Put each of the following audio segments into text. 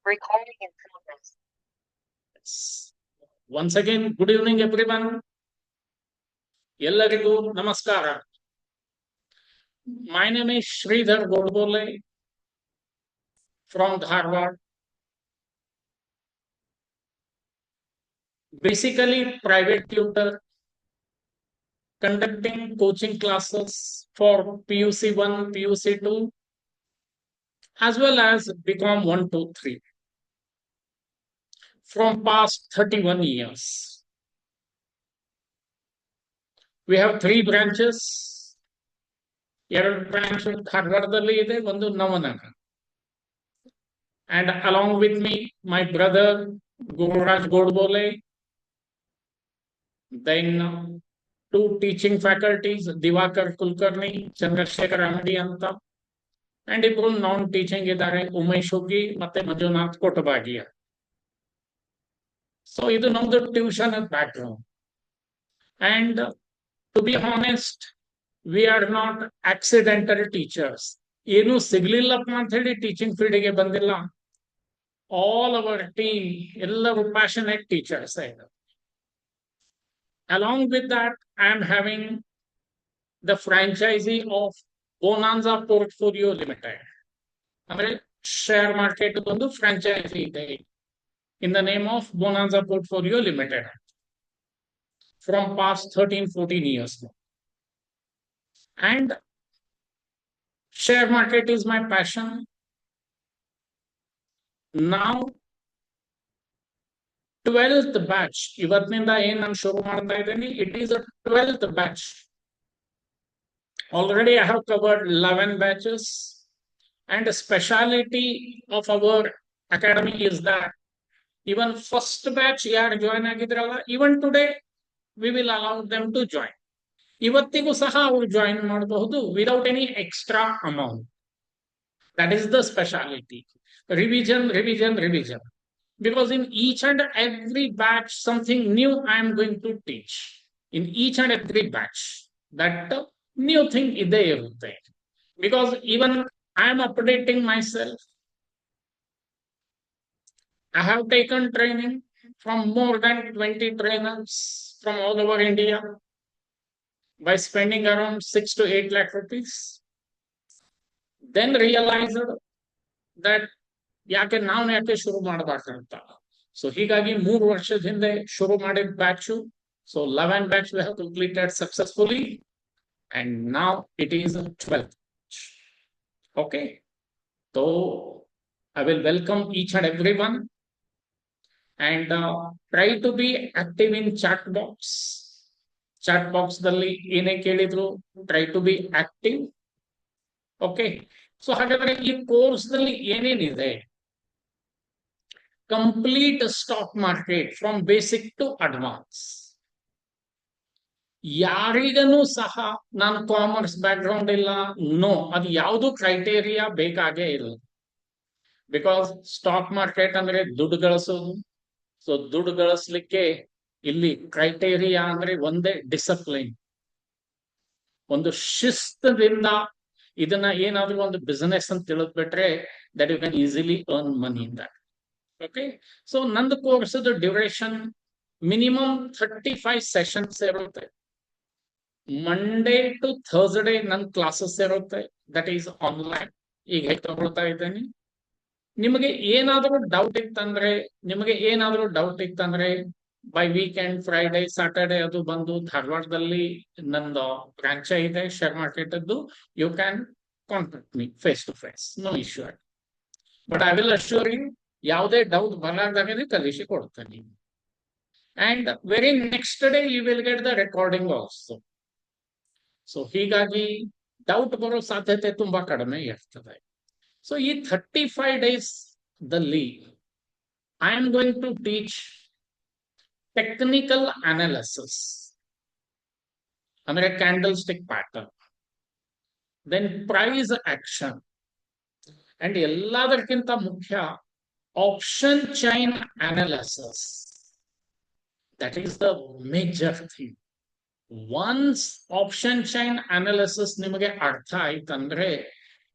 Recording in progress. Once again, good evening, everyone. ಎಲ್ಲರಿಗೂ ನಮಸ್ಕಾರ. My name is Sridhar Godbole from Dharwad. Basically, private tutor conducting coaching classes for PUC 1, PUC 2, as well as BCom 1, 2, 3 from past 31 years. We have 3 branches. ಎರಡು branch ಧಾರವಾಡದಲ್ಲಿ ಇದೆ, ಒಂದು Navanagar. And along with me, my brother Gururaj Godbole, then 2 teaching faculties, Divakar Kulkarni, Chandrasekhar Amadi anta, and ibru non teaching idare, Umesh Hugi ಮತ್ತೆ Manjunath ಕೋಟಬಾಗಿಯ. So ಇದು ನಮ್ದು tuition background. And to be honest, we are not accidental teachers. ಏನು ಸಿಗ್ಲಿಲ್ಲಪ್ಪ ಅಂತ ಹೇಳಿ teaching ಫೀಲ್ಡ್ಗೆ ಬಂದಿಲ್ಲ. All our team, ಎಲ್ಲರೂ passionate teachers. Along with that, I am having the franchisee of Bonanza Portfolio Limited. ಅಂದರೆ share market ಒಂದು franchise ಇದೆ in the name of Bonanza Portfolio Limited from past 13-14 years now. And share market is my passion. Now 12th batch, ಇವತ್ತಿನಿಂದ ಏನ್ ನಾನು ಶುರು ಮಾಡ್ತಾ ಇದ್ದೀನಿ, it is a 12th batch. Already I have covered 11 batches, and the speciality of our academy is that even first batch ಯಾರು join ಆಗಿದ್ರಲ್ಲ, even today we will allow them to join. ಇವತ್ತಿಗೂ ಸಹ ಅವರು ಜಾಯಿನ್ ಮಾಡಬಹುದು without any extra amount. That is the speciality. Revision, revision, revision. Because in each and every batch, something new I am going to teach. In each and every batch, that new thing ide irutte. Because even I am updating myself. I have taken training from more than 20 trainers from all over India by spending around 6 to 8 lakh rupees. Then realized that ಯಾಕೆ ನಾವು ಯಾಕೆ ಶುರು ಮಾಡಬಾರ್ದಂತ. So ಹೀಗಾಗಿ 3 ವರ್ಷದ ಹಿಂದೆ ಶುರು ಮಾಡಿದ batch. So 11 batch we have completed successfully, and now it is 12th. Okay, so I will welcome each and everyone, and try to be active in chat box. Chat box ದಲ್ಲಿ ಏನೇ ಕೇಳಿದ್ರು try to be active. Okay, so ಹಾಗಾದ್ರೆ ಈ course ದಲ್ಲಿ ಏನೇನಿದೆ, complete stock market from basic to advance. ಯಾರಿಗನೂ ಸಹ ನಾನು ಕಾಮರ್ಸ್ ಬ್ಯಾಕ್ ಗ್ರೌಂಡ್ ಇಲ್ಲ, ನೋ, ಅದು ಯಾವುದು ಕ್ರೈಟೇರಿಯಾ ಬೇಕಾಗೇ ಇಲ್ಲ. ಬಿಕಾಸ್ ಸ್ಟಾಕ್ ಮಾರ್ಕೆಟ್ ಅಂದ್ರೆ ದುಡ್ಡು ಗಳಿಸೋದು. ಸೊ ದುಡ್ಡು ಗಳಿಸ್ಲಿಕ್ಕೆ ಇಲ್ಲಿ ಕ್ರೈಟೇರಿಯಾ ಅಂದ್ರೆ ಒಂದೇ, ಡಿಸಿಪ್ಲಿನ್, ಒಂದು ಶಿಸ್ತದಿಂದ ಇದನ್ನ ಏನಾದ್ರೂ ಒಂದು ಬಿಸಿನೆಸ್ ಅಂತ ತಿಳಿದ್ಬಿಟ್ರೆ that you can easily earn money in that. Okay, so ನಂದು ಕೋರ್ಸ್ ಡ್ಯೂರೇಷನ್ ಮಿನಿಮಮ್ 35 ಸೆಷನ್ಸ್ ಇರುತ್ತೆ. ಮಂಡೇ ಟು ಥರ್ಸ್ಡೇ ನನ್ನ ಕ್ಲಾಸಸ್ ಇರುತ್ತೆ, ದಟ್ ಈಸ್ ಆನ್ಲೈನ್. ಈಗ ಹೇಗೆ ತಗೊಳ್ತಾ ಇದ್ದೇನೆ. ನಿಮಗೆ ಏನಾದರೂ ಡೌಟ್ ಇತ್ತಂದ್ರೆ ಬೈ ವೀಕೆಂಡ್, ಫ್ರೈಡೇ, ಸ್ಯಾಟರ್ಡೇ ಅದು ಬಂದು ಧಾರವಾಡದಲ್ಲಿ ನಂದು ಬ್ರಾಂಚ್ ಇದೆ ಶೇರ್ ಮಾರ್ಕೆಟ್ ಅದ್ದು, you can contact me face to face, no issue. But I will assure you, ಯಾವುದೇ ಡೌಟ್ ಬರಲಾರ್ದಾಗನೇ ಕಲಿಸಿ ಕೊಡ್ತೇನೆ. And very next day you will get the recording also. So ಹೀಗಾಗಿ ಡೌಟ್ ಬರೋ ಸಾಧ್ಯತೆ ತುಂಬಾ ಕಡಿಮೆ ಇರ್ತದೆ. ಸೊ ಈ 35 days ದಲ್ಲಿ I am going to teach technical analysis, ಅಂದ್ರೆ candlestick pattern, then price action, and ಎಲ್ಲದಕ್ಕಿಂತ ಮುಖ್ಯ option chain analysis. That is the major thing. Once option chain analysis ನಿಮಗೆ ಅರ್ಥ ಆಯ್ತಂದ್ರೆ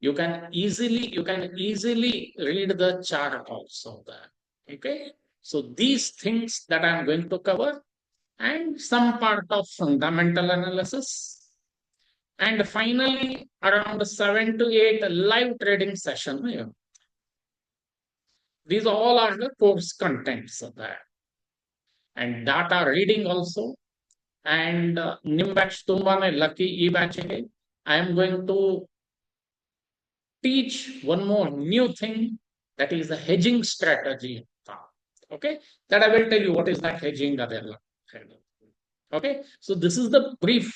You can easily read the chart also there. Okay. So these things that I'm going to cover, and some part of fundamental analysis, and finally around 7 to 8 live trading session. Yeah. These all are the course contents of that. And data reading also. And ನಿಮ್ಮ batch ತುಂಬಾನೇ lucky ಈ ಬ್ಯಾಚ್ಗೆ. I am going to teach one more new thing, that is the hedging strategy. Okay, that I will tell you what is that hedging ಅದೆಲ್ಲ. Okay, so this is the brief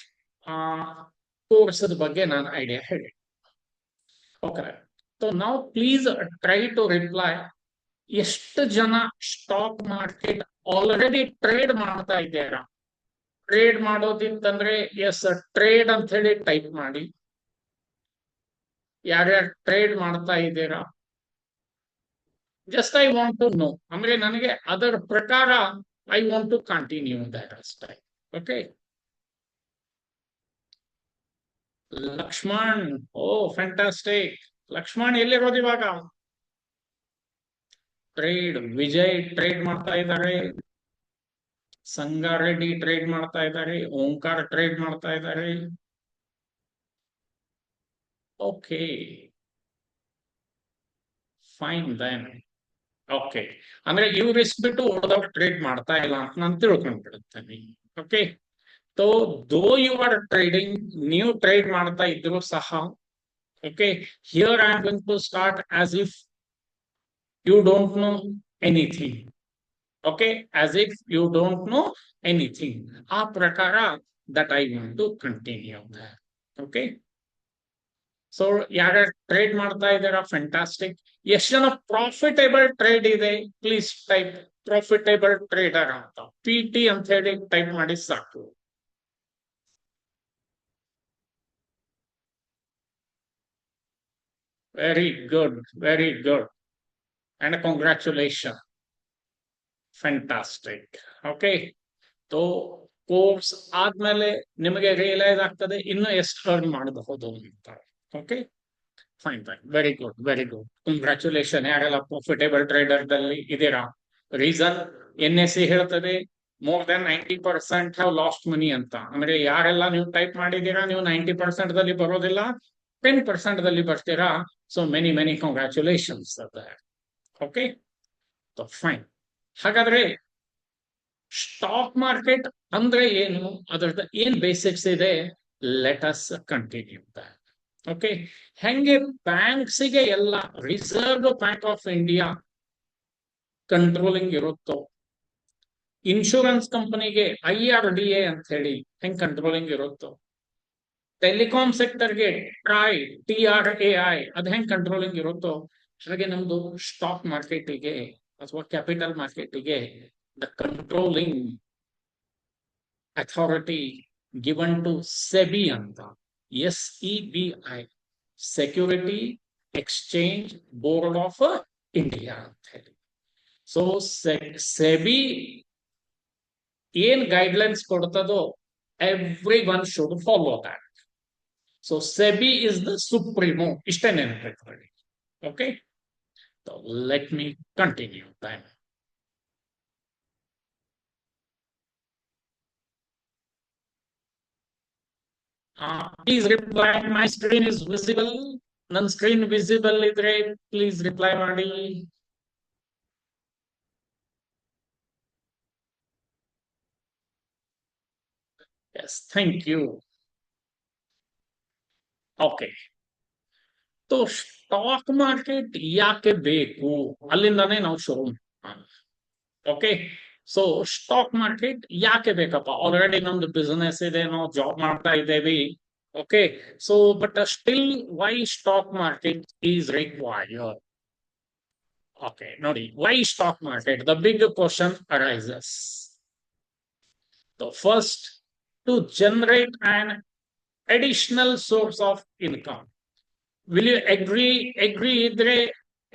course ಬಗ್ಗೆ ನಾನು idea ಹೇಳಿ. Okay, so now please try to reply. ಎಷ್ಟು ಜನ stock market already trade ಮಾಡ್ತಾ ಇದ್ದೀರಾ? Trade ಮಾಡೋದಿತ್ತಂದ್ರೆ S trade ಅಂತ ಹೇಳಿ ಟೈಪ್ ಮಾಡಿ. ಯಾರ್ಯಾರು ಟ್ರೇಡ್ ಮಾಡ್ತಾ ಇದ್ದೀರಾ? Just I want to know, ಅಂದ್ರೆ ನನಗೆ ಅದರ ಪ್ರಕಾರ I want to continue that ಅಷ್ಟೇ. Okay, Lakshman, oh fantastic. Lakshman ಎಲ್ಲಿರೋದು ಇವಾಗ? ಟ್ರೇಡ್. ವಿಜಯ್ ಟ್ರೇಡ್ ಮಾಡ್ತಾ ಇದ್ದಾರೆ, ಸಂಗಾರೆಡ್ಡಿ ಟ್ರೇಡ್ ಮಾಡ್ತಾ ಇದ್ದಾರೆ, ಓಂಕಾರ ಟ್ರೇಡ್ ಮಾಡ್ತಾ ಇದ್ದಾರೆ. Okay, fine then. ಓಕೆ, ಅಂದ್ರೆ ಇವ್ರಿಸ್ಬಿಟ್ಟು ಉಳಿದವ್ರು ಟ್ರೇಡ್ ಮಾಡ್ತಾ ಇಲ್ಲ ಅಂತ ನಾನು ತಿಳ್ಕೊಂಡ್ಬಿಡುತ್ತೇನೆ. Okay, so though you are trading, ನೀವು ಟ್ರೇಡ್ ಮಾಡ್ತಾ ಇದ್ರು ಸಹ, okay, here I am going to start as if you don't know anything. Okay, as if you don't know anything. ಆ ಪ್ರಕಾರ that I want to continue. Okay, so ಯಾರ್ಯಾರು trade ಮಾಡ್ತಾ ಇದ್ದೀರಾ? Fantastic. ಎಷ್ಟು ಜನ ಪ್ರಾಫಿಟೇಬಲ್ ಟ್ರೇಡ್ ಇದೆ? Please type profitable trader ಅಂತ, PT ಅಂತ ಹೇಳಿ ಟೈಪ್ ಮಾಡಿ ಸಾಕು. Very good, very good, and congratulation. Fantastic. Okay, so course ಆದ್ಮೇಲೆ ನಿಮಗೆ ರಿಯಲೈಸ್ ಆಗ್ತದೆ ಇನ್ನು ಎಷ್ಟು ಅರ್ನ್ ಮಾಡಬಹುದು ಅಂತ. Okay, fine fine, very good, very good, congratulation. ಯಾರೆಲ್ಲ ಪ್ರಾಫಿಟೇಬಲ್ ಟ್ರೇಡರ್ ದಲ್ಲಿ ಇದ್ದೀರಾ? ರೀಸನ್ NSE ಹೇಳ್ತದೆ ಮೋರ್ ದನ್ 90% ಹ್ಯಾವ್ ಲಾಸ್ಟ್ ಮನಿ ಅಂತ. ಅಂದ್ರೆ ಯಾರೆಲ್ಲ ನೀವು ಟೈಪ್ ಮಾಡಿದ್ದೀರಾ, ನೀವು 90% ದಲ್ಲಿ ಬರೋದಿಲ್ಲ, 10% ದಲ್ಲಿ ಬರ್ತೀರಾ. So many many congratulations. Okay, fine. ಹಾಗಾದ್ರೆ ಸ್ಟಾಕ್ ಮಾರ್ಕೆಟ್ ಅಂದ್ರೆ ಏನು, ಅದರದ ಏನ್ ಬೇಸಿಕ್ಸ್ ಇದೆ, let us continue that. Okay, ಹೆಂಗೆ ಬ್ಯಾಂಕ್ಸಿಗೆ ಎಲ್ಲ reserve bank of India controlling ಇರುತ್ತೋ, ಇನ್ಶೂರೆನ್ಸ್ ಕಂಪನಿಗೆ IRDA ಅಂತ ಹೇಳಿ ಹೆಂಗ್ ಕಂಟ್ರೋಲಿಂಗ್ ಇರುತ್ತೋ, ಟೆಲಿಕಾಂ ಸೆಕ್ಟರ್ಗೆ TRAI ಅದ್ ಹೆಂಗ್ ಕಂಟ್ರೋಲಿಂಗ್ ಇರುತ್ತೋ, ಹಾಗೆ ನಮ್ದು ಸ್ಟಾಕ್ ಮಾರ್ಕೆಟಿಗೆ ಅಥವಾ ಕ್ಯಾಪಿಟಲ್ ಮಾರ್ಕೆಟಿಗೆ the controlling authority given to SEBI ಅಂತ, SEBI, security exchange board of India ಅಂತ ಹೇಳಿ. ಸೊ SEBI ಏನ್ ಗೈಡ್ಲೈನ್ಸ್ ಕೊಡ್ತದೋ everyone should follow that. So SEBI is the supremo, ಇಷ್ಟೇ ನೆನಪಿಟ್ಕೊಳ್ಳಿ. Okay, let me continue then. Please reply. My screen is visible. ನನ್ನ screen visible ಇದ್ರೆ please reply ಮಾಡಿ. Yes, thank you. Okay, so stock market ಯಾಕೆ ಬೇಕು ಅಲ್ಲಿಂದಾನೇ ನಾವು ಶುರು. Okay, so stock market ಯಾಕೆ ಬೇಕಪ್ಪ? ಆಲ್ರೆಡಿ ನಮ್ದು ಬಿಸ್ನೆಸ್ ಇದೆ, ನಾವು ಜಾಬ್ ಮಾಡ್ತಾ ಇದ್ದೇವೆ. Okay, so but still why stock market is required? Okay, ನೋಡಿ, why stock market? The big question arises. First, to generate an additional source of income. Will you agree ಇದ್ರೆ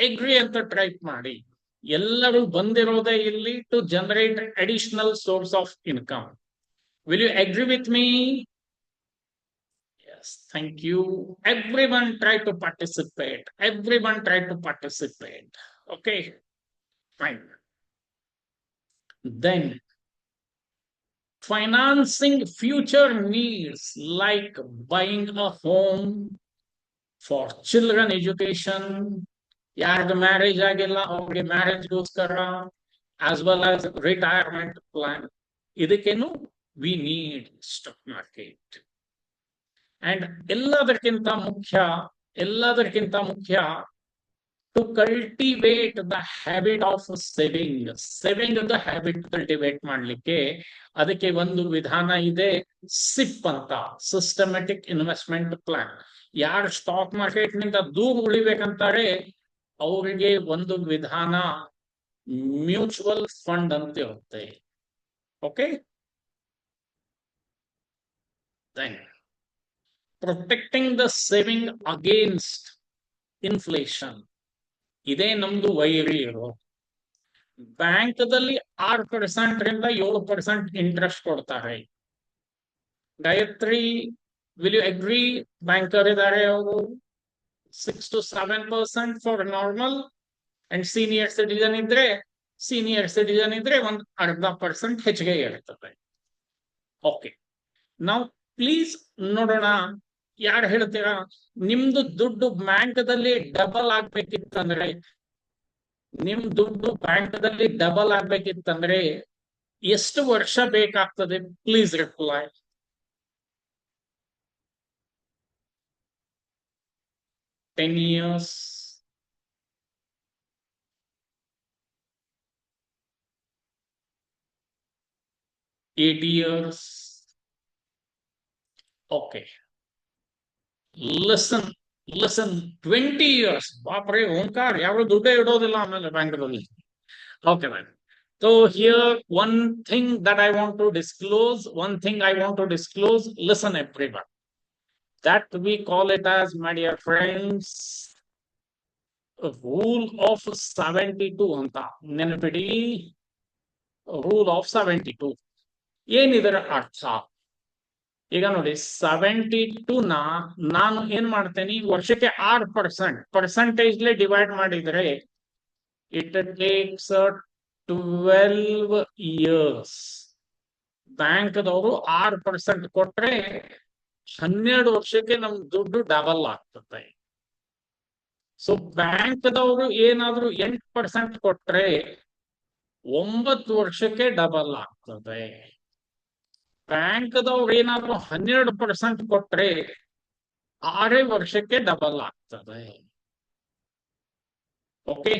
agree ಅಂತ type ಮಾಡಿ. ಎಲ್ಲರೂ ಬಂದಿರೋದೇ ಇಲ್ಲಿ to generate additional source of income. Will you agree with me? Yes. Yes, thank you. Everyone try to participate. Everyone try to participate. Okay, fine. Then financing future needs like buying a home for children education, ಯಾರ್ದು marriage ಆಗಿಲ್ಲ ಅವ್ರಿಗೆ ಮ್ಯಾರೇಜ್ಗೋಸ್ಕರ, as well as retirement plan, ಇದಕ್ಕೇನು we need stock market. And ಎಲ್ಲದಕ್ಕಿಂತ ಮುಖ್ಯ to cultivate the habit of saving. Saving habit cultivate ಮಾಡ್ಲಿಕ್ಕೆ ಅದಕ್ಕೆ ಒಂದು ವಿಧಾನ ಇದೆ, ಸಿಪ್ ಅಂತ, ಸಿಸ್ಟಮೆಟಿಕ್ ಇನ್ವೆಸ್ಟ್ಮೆಂಟ್ ಪ್ಲಾನ್. ಯಾರು ಸ್ಟಾಕ್ ಮಾರ್ಕೆಟ್ ನಿಂದ ದೂರ ಉಳಿಬೇಕಂತಾರೆ ಅವರಿಗೆ ಒಂದು ವಿಧಾನ ಮ್ಯೂಚುವಲ್ ಫಂಡ್ ಅಂತ ಇರುತ್ತೆ. Okay, then protecting the saving against inflation, ಇದೇ ನಮ್ದು ವೈರಿ ಇರೋ. ಬ್ಯಾಂಕ್ದಲ್ಲಿ 6% ರಿಂದ 7% ಇಂಟ್ರೆಸ್ಟ್ ಕೊಡ್ತಾರೆ. Gayatri, will you agree? Banker ಇದ್ದಾರೆ ಅವರು 6 to 7% for normal, and senior citizen ಇದ್ರೆ ಒಂದು 0.5% ಹೆಚ್ಚಿಗೆ ಇರ್ತದೆ. ಓಕೆ, ನಾವು ಪ್ಲೀಸ್ ನೋಡೋಣ. ಯಾರು ಹೇಳ್ತೀರಾ ನಿಮ್ದು ದುಡ್ಡು ಬ್ಯಾಂಕ್ದಲ್ಲಿ ಡಬಲ್ ಆಗ್ಬೇಕಿತ್ತಂದ್ರೆ, ಎಷ್ಟು ವರ್ಷ ಬೇಕಾಗ್ತದೆ? Please reply. 10 years, 8 years. Okay, listen, 20 years. ಬಾಪ್ರೆ ಓಂಕಾರ, ಯಾರು ದುಡ್ಡೇ ಇಡೋದಿಲ್ಲ ಆಮೇಲೆ ಬ್ಯಾಂಕ್ದಲ್ಲಿ. Okay, man. So here one thing I want to disclose, listen everyone, that we call it as, my dear friends, rule of 72 ಅಂತ ನೆನಪಿಡಿ. ರೂಲ್ ಆಫ್ 72 ಏನಿದರ ಅರ್ಥ? ಈಗ ನೋಡಿ, 72 ನಾನು ಏನ್ ಮಾಡ್ತೇನೆ, ವರ್ಷಕ್ಕೆ 6% ಪರ್ಸೆಂಟೇಜ್ಲೆ ಡಿವೈಡ್ ಮಾಡಿದ್ರೆ ಇಟ್ ಟೇಕ್ಸ್ 12 years. ಬ್ಯಾಂಕ್ದವರು 6% ಕೊಟ್ರೆ 12 ವರ್ಷಕ್ಕೆ ನಮ್ ದುಡ್ಡು ಡಬಲ್ ಆಗ್ತದೆ. ಸೊ ಬ್ಯಾಂಕ್ದವರು ಏನಾದ್ರು 8% ಕೊಟ್ರೆ 9 ವರ್ಷಕ್ಕೆ ಡಬಲ್ ಆಗ್ತದೆ. ಬ್ಯಾಂಕ್ದವ್ರು ಏನಾದ್ರು 12% ಕೊಟ್ರೆ 6 ವರ್ಷಕ್ಕೆ ಡಬಲ್ ಆಗ್ತದೆ. ಓಕೆ,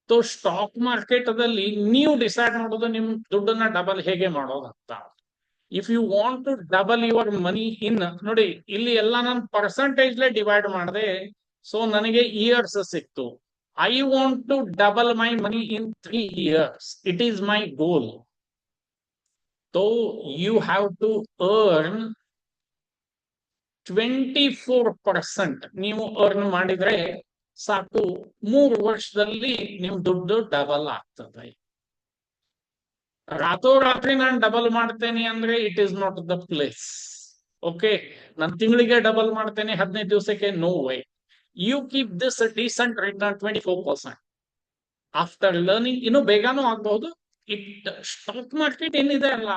ಸೊ ಸ್ಟಾಕ್ ಮಾರ್ಕೆಟ್ ಅಲ್ಲಿ ನೀವು ಡಿಸೈಡ್ ಮಾಡೋದು ನಿಮ್ ದುಡ್ಡನ್ನ ಡಬಲ್ ಹೇಗೆ ಮಾಡೋದಂತ. If you want to double your money in, ನೋಡಿ ಇಲ್ಲಿ ಎಲ್ಲ ನಾನು ಪರ್ಸೆಂಟೇಜ್ಲೆ ಡಿವೈಡ್ ಮಾಡಿದೆ, ಸೊ ನನಗೆ ಇಯರ್ಸ್ ಸಿಕ್ತು. I want to double my money in 3 years. It is my goal. So you have to earn 24%. ನೀವು ಅರ್ನ್ ಮಾಡಿದ್ರೆ ಸಾಕು, 3 ವರ್ಷದಲ್ಲಿ ನಿಮ್ ದುಡ್ಡು ಡಬಲ್ ಆಗ್ತದೆ. ರಾತ್ರೋರಾತ್ರಿ ನಾನು ಡಬಲ್ ಮಾಡ್ತೇನೆ ಅಂದ್ರೆ it is not the place. Okay, ನಾನು ತಿಂಗಳಿಗೆ ಡಬಲ್ ಮಾಡ್ತೇನೆ 15 ದಿವಸಕ್ಕೆ, no way. You keep this decent return 24%. After learning ಇನ್ನೂ ಬೇಗನೂ ಆಗ್ಬಹುದು. ಸ್ಟಾಕ್ ಮಾರ್ಕೆಟ್ ಏನಿದೆ ಅಲ್ಲ,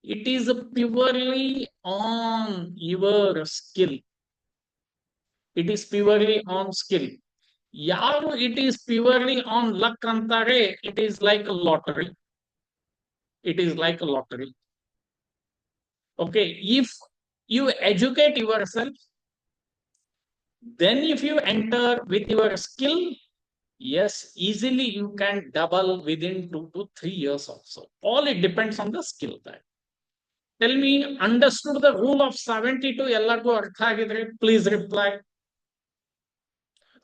it is purely on your skill. ಯಾರು it is purely on luck ಅಂತಾರೆ, it is like lottery. Okay, if you educate yourself, then if you enter with your skill, yes, easily you can double within 2 to 3 years also. All it depends on the skill. Tell me, understood the rule of 72? ಎಲ್ಲರಿಗೂ ಅರ್ಥ ಆಗಿದ್ರೆ please reply.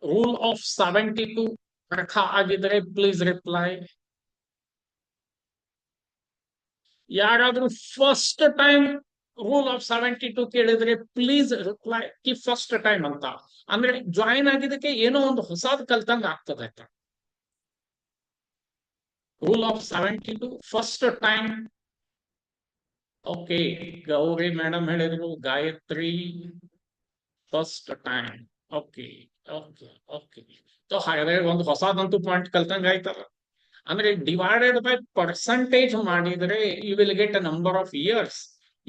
Rule of 72 ಅರ್ಥ ಆಗಿದ್ರೆ please reply. ಯಾರಾದ್ರೂ first time rule of 72 ಕೇಳಿದ್ರೆ please reply ಕಿ first time ಅಂತ. ಅಂದ್ರೆ ಜಾಯಿನ್ ಆಗಿದ್ದಕ್ಕೆ ಏನೋ ಒಂದು ಹೊಸದ್ ಕಲ್ತಂಗ ಆಗ್ತದೆ. Rule of 72 first time. Okay, Gauri madam ಹೇಳಿದ್ರು, Gayatri first time. Okay, okay, okay. So ಹಾಗಾದ್ರೆ ಒಂದು ಹೊಸದಂತೂ ಪಾಯಿಂಟ್ ಕಲ್ತಂಗ ಆಯ್ತಲ್ಲ. ಅಂದ್ರೆ ಡಿವೈಡೆಡ್ ಬೈ ಪರ್ಸೆಂಟೇಜ್ ಮಾಡಿದ್ರೆ you will get a number of years.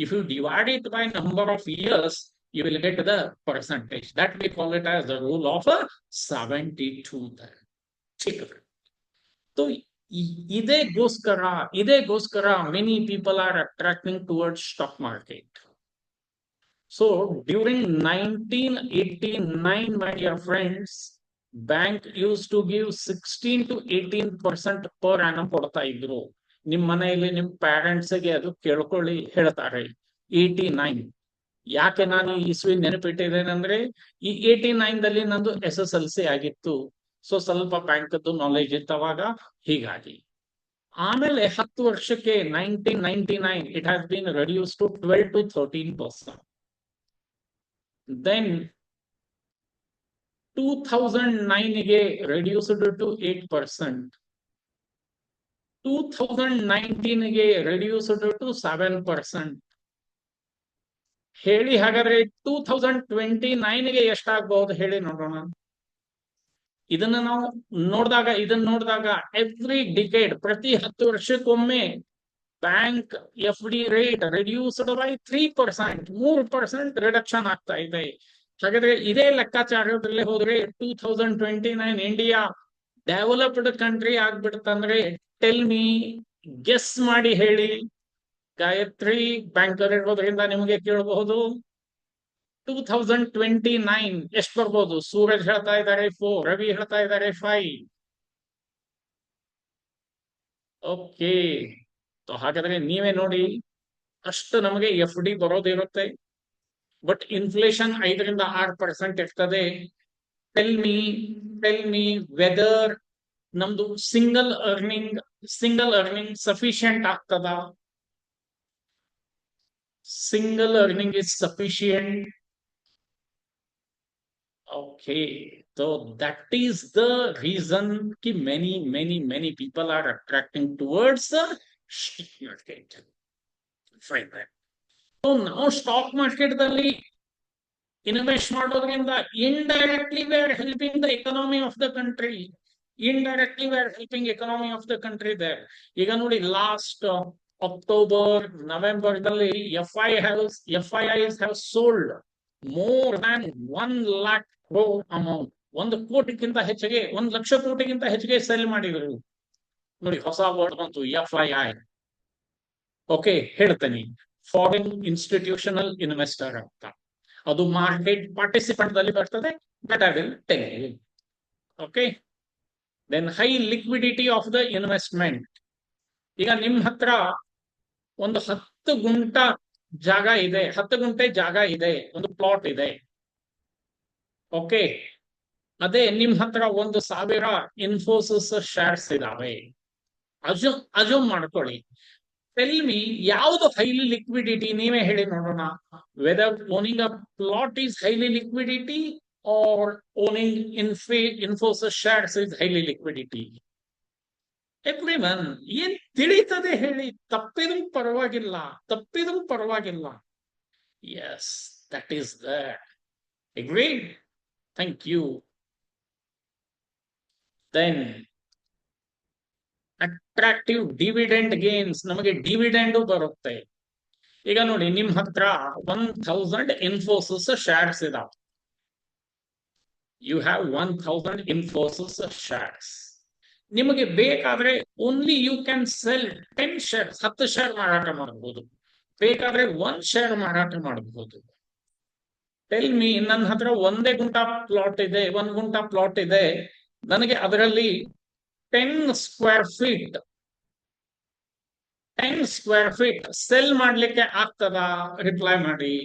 If you divide it by number of years you will get the percentage. That we call it as the rule of 72 there. So idegoskara many people are attracting towards stock market. So during 1989, my dear friends, bank used to give 16 to 18% per annum ಕೊಡ್ತಾ ಇದ್ರು. ನಿಮ್ ಮನೆಯಲ್ಲಿ ನಿಮ್ parents ಗೆ ಅದು ಕೇಳ್ಕೊಳ್ಳಿ ಹೇಳ್ತಾರೆ. 89. ಯಾಕೆ ನಾನು ಇಸ್ವಿ ನೆನಪಿಟ್ಟಿದ್ದೇನೆ ಅಂದ್ರೆ ಈ 89 ದಲ್ಲಿ ನಂದು SSLC ಆಗಿತ್ತು. ಸೊ ಸ್ವಲ್ಪ ಬ್ಯಾಂಕದ್ದು ನಾಲೆಜ್ ಇತ್ತವಾಗ, ಹೀಗಾಗಿ. ಆಮೇಲೆ 10 ವರ್ಷಕ್ಕೆ 1999 it has been reduce to 12 to 13%. Then 2009 ಗೆ ರೆಡ್ಯೂಸ್ಡ್ ಟು 8%. 2019 ಗೆ ರೆಡ್ಯೂಸ್ಡ್ ಟು 7%. ಹೇಳಿ ಹಾಗಾದ್ರೆ 2029 ಎಷ್ಟಾಗಬಹುದು ಹೇಳಿ ನೋಡೋಣ. ಇದನ್ನ ನಾವು ನೋಡಿದಾಗ ಎವ್ರಿ ಡಿಕೇಡ್, ಪ್ರತಿ 10 ವರ್ಷಕ್ಕೊಮ್ಮೆ bank FD rate reduced by 3%, 3% reduction ಆಗ್ತಾ ಇದೆ. ಹಾಗಾದ್ರೆ ಇದೇ ಲೆಕ್ಕಾಚಾರದಲ್ಲೇ ಹೋದ್ರೆ 2029 ಇಂಡಿಯಾ ಡೆವಲಪ್ಡ್ ಕಂಟ್ರಿ ಆಗ್ಬಿಡುತ್ತಂದ್ರೆ ಟೆಲ್ ಮೀ, ಗೆಸ್ ಮಾಡಿ ಹೇಳಿ. ಗಾಯತ್ರಿ ಬ್ಯಾಂಕರ್ ಇರೋದ್ರಿಂದ ನಿಮಗೆ ಕೇಳಬಹುದು. 2029 ಎಷ್ಟು ಬರ್ಬೋದು? ಸೂರಜ್ ಹೇಳ್ತಾ ಇದ್ದಾರೆ 4, ರವಿ ಹೇಳ್ತಾ ಇದ್ದಾರೆ 5. ಓಕೆ, ಹಾಗಾದ್ರೆ ನೀವೇ ನೋಡಿ, ಅಷ್ಟು ನಮಗೆ FD ಬರೋದಿರುತ್ತೆ. ಬಟ್ ಇನ್ಫ್ಲೇಷನ್ 5ರಿಂದ 6% ಇರ್ತದೆ. ಟೆಲ್ ಮೀ ವೆದರ್ ನಮ್ದು ಸಿಂಗಲ್ ಅರ್ನಿಂಗ್ ಸಫಿಶಿಯಂಟ್ ಆಗ್ತದ? Single earning is sufficient. Okay, so that is the reason ki many people are attracting towards the stock market. Fine then. So now stock market dalli invest ಮಾಡೋದ್ರಿಂದ indirectly we are helping the economy of the country. Indirectly we are helping economy of the country there. ಈಗ ನೋಡಿ, last October November ದಲ್ಲಿ FIIs have sold more than 1 lakh crore amount. 1 ಕೋಟಿಗಿಂತ ಹೆಚ್ಚಿಗೆ, 1 ಲಕ್ಷ ಕೋಟಿಗಿಂತ ಹೆಚ್ಚಿಗೆ cell ಮಾಡಿದ್ರು. ನೋಡಿ, ಹೊಸ ವರ್ಡ್ ಬಂತು, FII. ಓಕೆ, ಹೇಳ್ತೇನೆ, ಫಾರಿನ್ ಇನ್ಸ್ಟಿಟ್ಯೂಷನಲ್ ಇನ್ವೆಸ್ಟರ್ ಅಂತ. ಅದು ಮಾರ್ಕೆಟ್ ಪಾರ್ಟಿಸಿಪೆಂಟ್ ದಲ್ಲಿ ಬರ್ತದೆ. But I will tell you. Okay, then high liquidity of the investment. ಈಗ ನಿಮ್ ಹತ್ರ ಒಂದು 10 ಗುಂಟೆ ಜಾಗ ಇದೆ, ಒಂದು ಪ್ಲಾಟ್ ಇದೆ. ಓಕೆ, ಅದೇ ನಿಮ್ ಹತ್ರ 1,000 ಇನ್ಫೋಸಿಸ್ ಶೇರ್ಸ್ ಇದಾವೆ. ಅಜೂಮ್ ಮಾಡ್ಕೊಳ್ಳಿ. ಟೆಲ್ ಮಿ, ಯಾವುದು ಹೈಲಿ ಲಿಕ್ವಿಡಿಟಿ? ನೀವೇ ಹೇಳಿ ನೋಡೋಣ. Whether owning a plot is highly liquidity or owning Infosys shares is highly liquidity? Everyone, ಏನ್ ತಿಳಿತದೆ ಹೇಳಿ? ತಪ್ಪಿದ್ರೂ ಪರವಾಗಿಲ್ಲ. Yes, that is there. Agreed? Thank you. Then attractive dividend gains. ನಮಗೆ ಡಿವಿಡೆಂಡ್ ಬರುತ್ತೆ. ಈಗ ನೋಡಿ, ನಿಮ್ ಹತ್ರ 1000 ಇನ್ಫೋಸಿಸ್ ಶೇರ್ಸ್ ಇದಾವೆ. You have 1000 Infosys shares. ನಿಮಗೆ ಬೇಕಾದ್ರೆ only you can sell 10 shares, 10 share ಮಾರಾಟ ಮಾಡಬಹುದು. ಬೇಕಾದ್ರೆ 1 ಶೇರ್ ಮಾರಾಟ ಮಾಡಬಹುದು. ಟೆಲ್ ಮೀ, ನನ್ನ ಹತ್ರ 1 ಗುಂಟಾ ಪ್ಲಾಟ್ ಇದೆ. ನನಗೆ ಅದರಲ್ಲಿ 10 ಸ್ಕ್ವೇರ್ ಫೀಟ್ ಸೆಲ್ ಮಾಡ್ಲಿಕ್ಕೆ ಆಗ್ತದಾ? ರಿಪ್ಲೈ ಮಾಡಿ.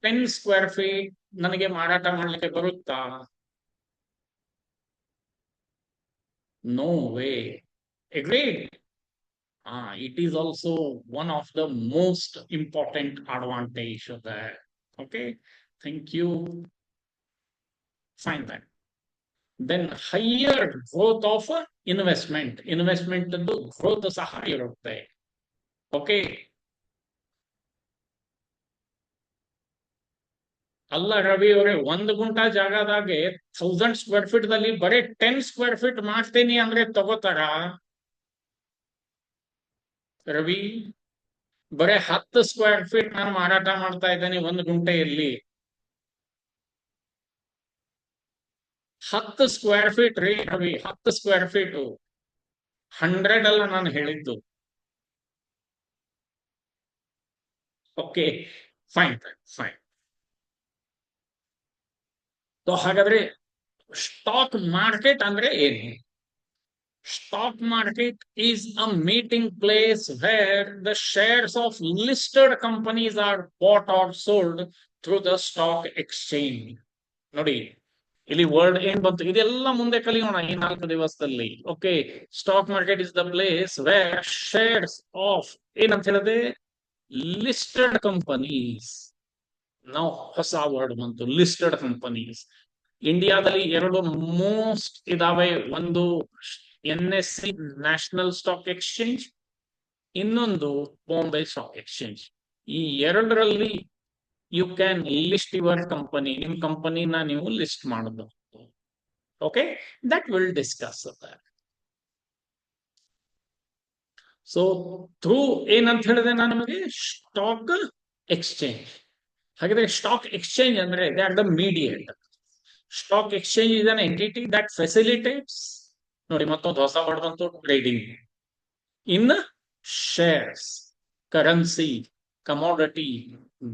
10 ಸ್ಕ್ವೇರ್ ಫೀಟ್ ನನಗೆ ಮಾರಾಟ ಮಾಡ್ಲಿಕ್ಕೆ ಬರುತ್ತಾ? No way. Agreed? It is also one of the most important advantage of that. Okay, thank you. Fine then. Then higher growth of investment growth saha irutte. Okay. ಅಲ್ಲ ರವಿ ಅವರೇ, 1 ಗುಂಟ ಜಾಗದಾಗೆ 1000 square feet ದಲ್ಲಿ ಬರೀ 10 square feet ಮಾಡ್ತೀನಿ ಅಂದ್ರೆ ತಗೋತಾರ ರವಿ? ಬರೀ 10 square feet ನಾನು ಮಾರಾಟ ಮಾಡ್ತಾ ಇದ್ದೇನೆ 1 ಗುಂಟೆಯಲ್ಲಿ. 10 ಸ್ಕ್ವೇರ್ ಫೀಟ್ ರೀ ರವಿ, 10 ಸ್ಕ್ವೇರ್ ಫೀಟು. 100 ಅಲ್ಲ ನಾನು ಹೇಳಿದ್ದು. Okay, fine fine. ಸೊ ಹಾಗಾದ್ರೆ ಸ್ಟಾಕ್ ಮಾರ್ಕೆಟ್ ಅಂದ್ರೆ ಏನು? Stock market is a meeting place where the shares of listed companies are bought or sold through the stock exchange. ನೋಡಿ, ಇಲ್ಲಿ ವರ್ಡ್ ಏನ್ ಬಂತು ಇದೆಲ್ಲ ಮುಂದೆ ಕಲಿಯೋಣ ಈ 4 ದಿವಸದಲ್ಲಿ. Okay, stock market is the place where shares of ಏನಂತ ಹೇಳಿದೆ, ಲಿಸ್ಟೆಡ್ ಕಂಪನೀಸ್. ನಾವು ಹೊಸ ವರ್ಡ್ ಬಂತು, ಲಿಸ್ಟೆಡ್ ಕಂಪನೀಸ್. ಇಂಡಿಯಾದಲ್ಲಿ 2 ಮೋಸ್ಟ್ ಇದಾವೆ. ಒಂದು NSE, ನ್ಯಾಷನಲ್ ಸ್ಟಾಕ್ ಎಕ್ಸ್ಚೇಂಜ್, ಇನ್ನೊಂದು ಬಾಂಬೆ ಸ್ಟಾಕ್ ಎಕ್ಸ್ಚೇಂಜ್. ಈ ಎರಡರಲ್ಲಿ you can list your company, ನಿಮ್ ಕಂಪನಿನ ನೀವು ಲಿಸ್ಟ್ ಮಾಡಬಹುದು. Okay, that will discuss that. So through ಏನಂತ ಹೇಳಿದೆ ನಾನು ನಿಮಗೆ, ಸ್ಟಾಕ್ ಎಕ್ಸ್ಚೇಂಜ್. ಹಾಗಾದ್ರೆ ಸ್ಟಾಕ್ ಎಕ್ಸ್ಚೇಂಜ್ ಅಂದ್ರೆ they are the mediate. Stock exchange is an entity that facilitates, ನೋಡಿ ಮತ್ತೊಂದು ಹೊಸ ವರ್ಡ್ ಬಂತು, trading in shares, currency, commodity,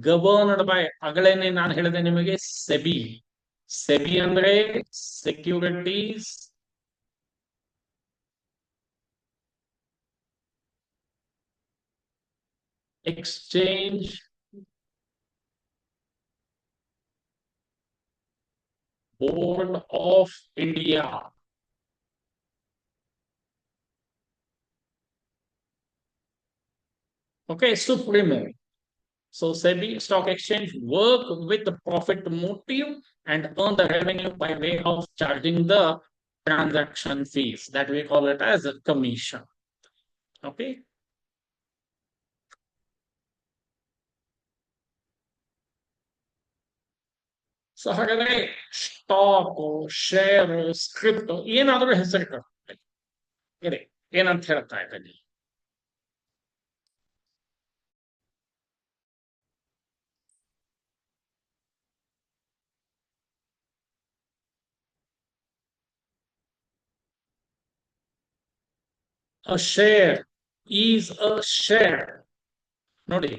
governed by, ಅಗಳೇನೆ ನಾನು ಹೇಳಿದೆ ನಿಮಗೆ, ಸೆಬಿ. ಸೆಬಿ ಅಂದ್ರೆ securities exchange board of India. Okay, supremo. So SEBI, stock exchange, work with the profit motive and earn the revenue by way of charging the transaction fees, that we call it as a commission. Okay. So ಹಾಗಾದ್ರೆ stock, share, script ಏನಾದ್ರೂ ಹೆಸರು ಇದೆ, ಏನಂತ ಹೇಳ್ತಾ ಇದ್ದೀನಿ. A share is a share. ನೋಡಿ,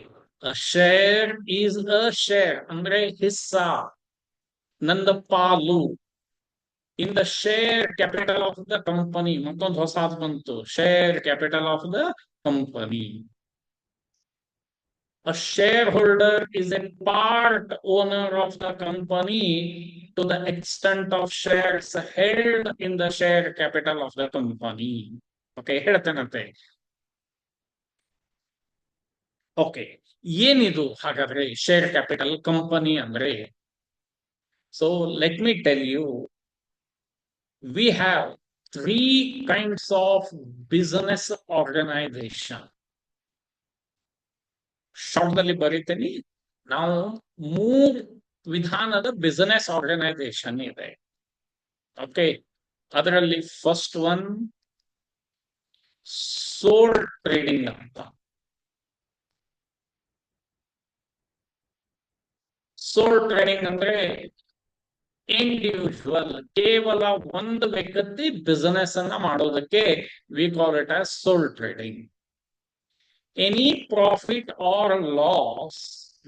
a share is a share ಅಂದ್ರೆ ಹಿಸ್ಸ, ನಂದ ಪಾಲು. In the share capital of the company, ಮತ್ತೊಂದು ಹೊಸದು ಬಂತು, share capital of the company. A shareholder is a part owner of the company to the extent of shares held in the share capital of the company. Okay, ಹೇಳ್ತೇನಂತೆ. Okay, ಏನಿದು ಹಾಗಾದ್ರೆ share capital company ಅಂದ್ರೆ? So let me tell you, we have 3 kinds of business organization. ಶಾರ್ಟ್ದಲ್ಲಿ ಬರೀತೀನಿ, ನಾವು 3 ವಿಧಾನದ business organization ಇದೆ. Okay, ಅದರಲ್ಲಿ ಫಸ್ಟ್ ಒನ್ ಸೋಲ್ ಟ್ರೇಡಿಂಗ್ ಅಂತ. ಸೋಲ್ ಟ್ರೇಡಿಂಗ್ ಅಂದ್ರೆ ಇಂಡಿವಿಜುವಲ್, ಕೇವಲ ಒಂದು ವ್ಯಕ್ತಿ ಬಿಸಿನೆಸ್ ಅನ್ನ ಮಾಡೋದಕ್ಕೆ we call it as sole trading. Any profit or loss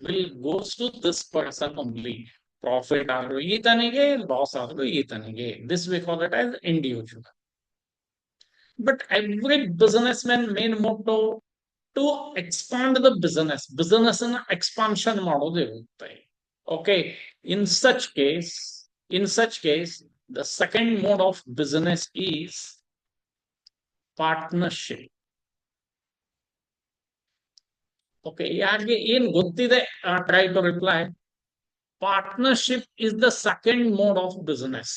will goes to this person only. Profit ಆದ್ರೂ ಈತನಿಗೆ, ಲಾಸ್ ಆದ್ರೂ ಈತನಿಗೆ. This we call it as individual. But every businessman main motto to expand the business ಅನ್ನ expansion ಮಾಡೋದು ಇರುತ್ತೆ. Okay, in such case the second mode of business is partnership. Okay, ಯಾರಿಗೆ ಏನ್ ಗೊತ್ತಿದೆ try to reply. Partnership is the second mode of business.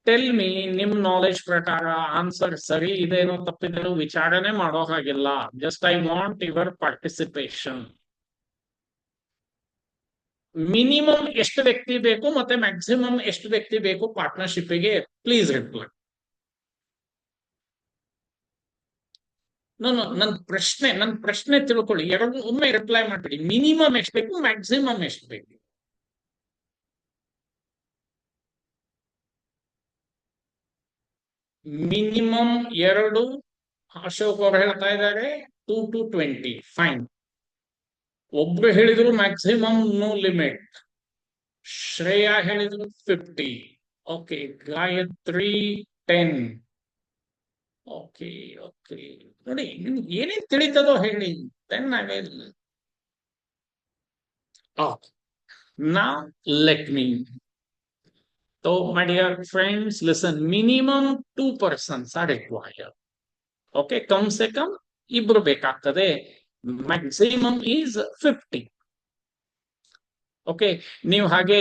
Tell me, ನಿಮ್ knowledge ಪ್ರಕಾರ answer ಸರಿ ಇದೇನೋ ತಪ್ಪಿದೇನೋ ವಿಚಾರಣೆ ಮಾಡೋ ಹಾಗಿಲ್ಲ. Just I want your participation. Minimum ಎಷ್ಟು ವ್ಯಕ್ತಿ ಬೇಕು ಮತ್ತೆ ಮ್ಯಾಕ್ಸಿಮಮ್ ಎಷ್ಟು ವ್ಯಕ್ತಿ ಬೇಕು ಪಾರ್ಟ್ನರ್ಶಿಪ್ಗೆ? Please reply. ನನ್ನ ಪ್ರಶ್ನೆ ತಿಳ್ಕೊಳ್ಳಿ, ಎರಡು ಒಮ್ಮೆ ರಿಪ್ಲೈ ಮಾಡ್ಬಿಡಿ. ಮಿನಿಮಮ್ ಎಷ್ಟು ಬೇಕು, ಮ್ಯಾಕ್ಸಿಮಮ್ ಎಷ್ಟು ಬೇಕು? ಮಿನಿಮಮ್ 2. ಅಶೋಕ್ ಅವರು ಹೇಳ್ತಾ ಇದ್ದಾರೆ 2 to 20. ಫೈನ್. ಒಬ್ರು ಹೇಳಿದ್ರು ಮ್ಯಾಕ್ಸಿಮಮ್ ನೋ ಲಿಮಿಟ್. ಶ್ರೇಯಾ ಹೇಳಿದ್ರು 50. ಓಕೆ. ಗಾಯತ್ರಿ 10. ಓಕೆ. ಓಕೆ. ನೋಡಿ, ನಿಮ್ಗೆ ಏನೇನ್ ತಿಳಿತದೋ ಹೇಳಿ. Then I will. Now let me. So, my dear friends, listen. Minimum 2 persons are required. Okay, come ಸೆ ಕಮ್ ಇಬ್ರು ಬೇಕಾಗ್ತದೆ. Maximum is 50. ಓಕೆ. ನೀವು ಹಾಗೆ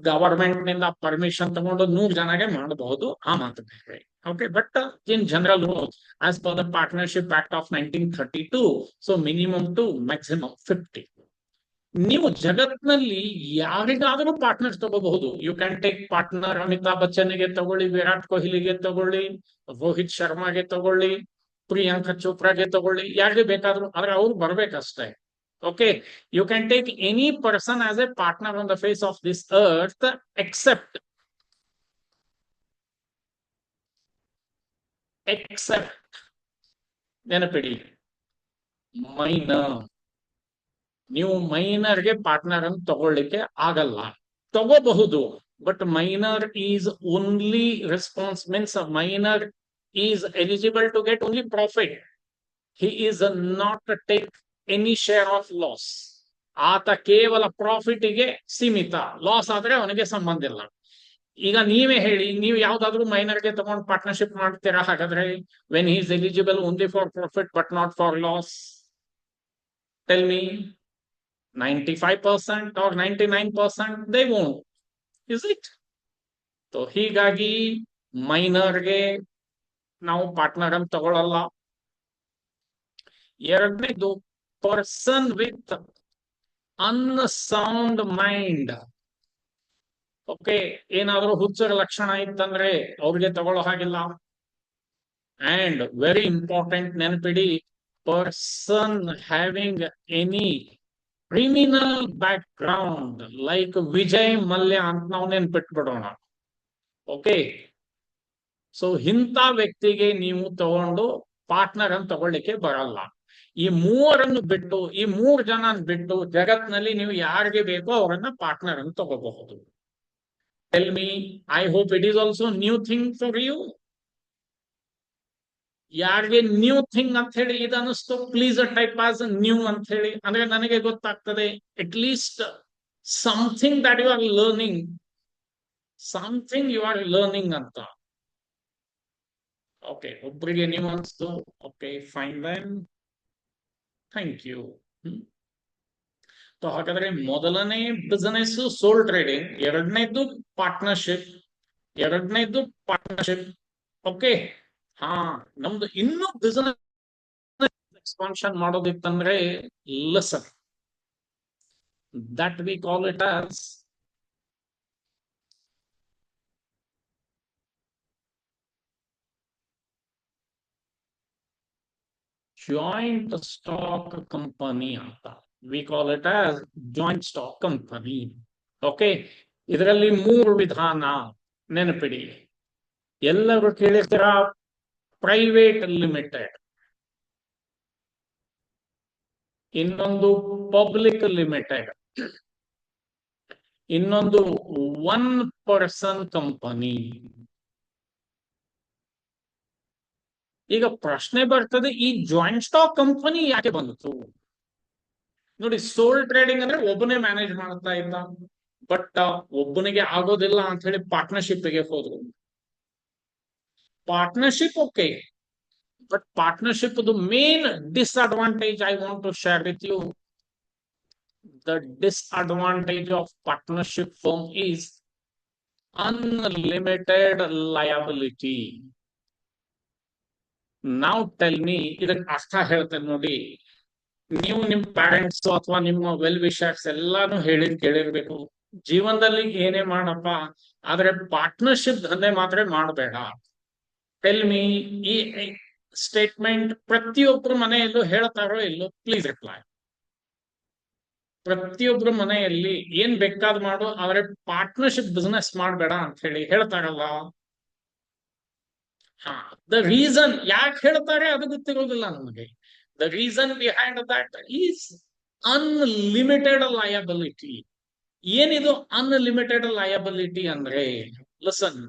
ಗವರ್ಮೆಂಟ್ ನಿಂದ ಪರ್ಮಿಷನ್ ತಗೊಂಡು 100 ಜನಗೆ ಮಾಡಬಹುದು, ಆ ಮಾತು ಬೇರೆ. Okay. But in general rules as per the partnership act of 1932, so minimum to maximum 50. ನೀವು ಜಗತ್ನಲ್ಲಿ ಯಾರಿಗಾದರೂ ಪಾರ್ಟ್ನರ್ ತಗೋಬಹುದು. You can take partner Amitabh ಬಚ್ಚನ್ಗೆ ತಗೊಳ್ಳಿ, ವಿರಾಟ್ ಕೊಹ್ಲಿಗೆ ತಗೊಳ್ಳಿ, ರೋಹಿತ್ ಶರ್ಮಾಗೆ ತಗೊಳ್ಳಿ, ಪ್ರಿಯಾಂಕಾ ಚೋಪ್ರಾಗೆ ತಗೊಳ್ಳಿ, ಯಾರಿಗೆ ಬೇಕಾದ್ರೂ. ಆದ್ರೆ ಅವ್ರು ಬರ್ಬೇಕಷ್ಟೇ. Okay. You can take any person as a partner on the face of this earth except ನೆನಪಿಡಿ, ಮೈನರ್. ನೀವು ಮೈನರ್ಗೆ ಪಾರ್ಟ್ನರ್ ಅನ್ನು ತಗೊಳ್ಳಿಕ್ಕೆ ಆಗಲ್ಲ. ತಗೋಬಹುದು, but minor is only response means minor is eligible to get only profit. He is not take any share of loss. ಆತ ಕೇವಲ profit ಗೆ ಸೀಮಿತ. ಲಾಸ್ ಆದ್ರೆ ಅವನಿಗೆ ಸಂಬಂಧ ಇಲ್ಲ. ಈಗ ನೀವೇ ಹೇಳಿ, ನೀವು ಯಾವ್ದಾದ್ರು ಮೈನರ್ಗೆ ತಗೊಂಡು ಪಾರ್ಟ್ನರ್ಶಿಪ್ ಮಾಡ್ತೀರಾ ಹಾಗಾದ್ರೆ? When he is eligible only for profit but not for loss? Tell me. 95% or 99% they won't. Is it? So ಹೀಗಾಗಿ ಮೈನರ್ಗೆ ನಾವು ಪಾರ್ಟ್ನರ್ ಅಂತ ತಗೊಳ್ಳಲ್ಲ. ಎರಡನೇದು, person with unsound mind. Okay. ಏನಾದ್ರೂ ಹುಚ್ಚರ ಲಕ್ಷಣ ಇತ್ತಂದ್ರೆ ಅವ್ರಿಗೆ ತಗೊಳ್ಳೋ ಹಾಗಿಲ್ಲ. ಅಂಡ್ ವೆರಿ ಇಂಪಾರ್ಟೆಂಟ್, ನೆನಪಿಡಿ, person having any criminal back ground like Vijay Mallya ಅಂತ ನಾವು ನೆನ್ಪಿಟ್ಬಿಡೋಣ. ಓಕೆ. ಸೊ ಇಂಥ ವ್ಯಕ್ತಿಗೆ ನೀವು ತಗೊಂಡು ಪಾರ್ಟ್ನರ್ ಅನ್ನು ತಗೊಳ್ಳಿಕ್ಕೆ ಬರಲ್ಲ. ಈ ಮೂವರನ್ನು ಬಿಟ್ಟು, ಈ 3 ಜನ ಬಿಟ್ಟು ಜಗತ್ನಲ್ಲಿ ನೀವು ಯಾರಿಗೆ ಬೇಕೋ ಅವರನ್ನ ಪಾರ್ಟ್ನರ್ ಅನ್ನು ತಗೋಬಹುದು. Tell me. I hope it is also new thing for you. ಯಾರಿಗೆ ನ್ಯೂ ಥಿಂಗ್ ಅಂತ ಹೇಳಿ ಇದು ಅನಿಸ್ತು, ಪ್ಲೀಸ್ ಟೈಪ್ ಆಸ್ ನ್ಯೂ ಅಂತ ಹೇಳಿ. ಅಂದ್ರೆ ನನಗೆ ಗೊತ್ತಾಗ್ತದೆ at least something that you are learning, something you are learning ಅಂತ. ಓಕೆ. ಒಬ್ಬರಿಗೆ ನೀವು ಅನಿಸ್ತು. Okay, fine then. Thank you. ಹಾಗಾದ್ರೆ ಮೊದಲನೇ ಬಿಸಿನೆಸ್ ಸೋಲ್ ಟ್ರೇಡಿಂಗ್, ಎರಡನೇದು ಪಾರ್ಟ್ನರ್ಶಿಪ್. ಓಕೆ. ಹಾ, ನಮ್ದು ಇನ್ನೂ ಬಿಸಿನೆಸ್ ಎಕ್ಸ್ಪಾನ್ಷನ್ ಮಾಡೋದಿತ್ತಂದ್ರೆ listen, that we call it as joint stock company ಅಂತ. We call it as joint stock company. Okay. ಇದರಲ್ಲಿ 3 ವಿಧಾನ ನೆನಪಿಡಿ. ಎಲ್ಲರೂ ಕೇಳಿರ್ತೀರ ಪ್ರೈವೇಟ್ ಲಿಮಿಟೆಡ್, ಇನ್ನೊಂದು ಪಬ್ಲಿಕ್ ಲಿಮಿಟೆಡ್, ಇನ್ನೊಂದು 1 ಪರ್ಸನ್ ಕಂಪನಿ. ಈಗ ಪ್ರಶ್ನೆ ಬರ್ತದೆ, ಈ ಜಾಯಿಂಟ್ ಸ್ಟಾಕ್ ಕಂಪನಿ ಯಾಕೆ ಬಂತು? ನೋಡಿ, ಸೋಲ್ ಟ್ರೇಡಿಂಗ್ ಅಂದ್ರೆ ಒಬ್ಬನೇ ಮ್ಯಾನೇಜ್ ಮಾಡ್ತಾ ಇದ್ದ, ಬಟ್ ಒಬ್ಬನಿಗೆ ಆಗೋದಿಲ್ಲ ಅಂತ ಹೇಳಿ ಪಾರ್ಟ್ನರ್ಶಿಪ್ಗೆ ಹೋದ್ರು. Partnership okay, but partnership, the main disadvantage I want to share with you, the disadvantage of partnership firm is unlimited liability. Now tell me, ಇದಕ್ಕೆ ಅರ್ಥ ಹೇಳ್ತೇನೆ ನೋಡಿ. ನೀವು ನಿಮ್ ಪೇರೆಂಟ್ಸ್ ಅಥವಾ ನಿಮ್ಮ ವೆಲ್ ವಿಷರ್ಸ್ ಎಲ್ಲಾನು ಕೇಳಿರ್ಬೇಕು. ಜೀವನದಲ್ಲಿ ಏನೇ ಮಾಡಪ್ಪ, ಆದ್ರೆ ಪಾರ್ಟ್ನರ್ಶಿಪ್ ದಂಧೆ ಮಾತ್ರ ಮಾಡಬೇಡ. ಟೆಲ್ ಮೀ, ಈ ಸ್ಟೇಟ್ಮೆಂಟ್ ಪ್ರತಿಯೊಬ್ಬರು ಮನೆಯಲ್ಲೂ ಹೇಳ್ತಾರೋ ಇಲ್ಲೋ, ಪ್ಲೀಸ್ ರಿಪ್ಲೈ. ಪ್ರತಿಯೊಬ್ರು ಮನೆಯಲ್ಲಿ ಏನ್ ಬೇಕಾದ್ ಮಾಡು, ಆದ್ರೆ ಪಾರ್ಟ್ನರ್ಶಿಪ್ ಬಿಸ್ನೆಸ್ ಮಾಡಬೇಡ ಅಂತ ಹೇಳಿ ಹೇಳ್ತಾರಲ್ಲ. ಹಾ, ದ ರೀಸನ್ ಯಾಕೆ ಹೇಳ್ತಾರೆ ಅದು ಗೊತ್ತಿರೋದಿಲ್ಲ ನಮಗೆ. The reason behind that is unlimited liability. ಏನಿದು ಅನ್ಲಿಮಿಟೆಡ್ ಲಯಬಿಲಿಟಿ ಅಂದ್ರೆ, ಲಿಸನ್,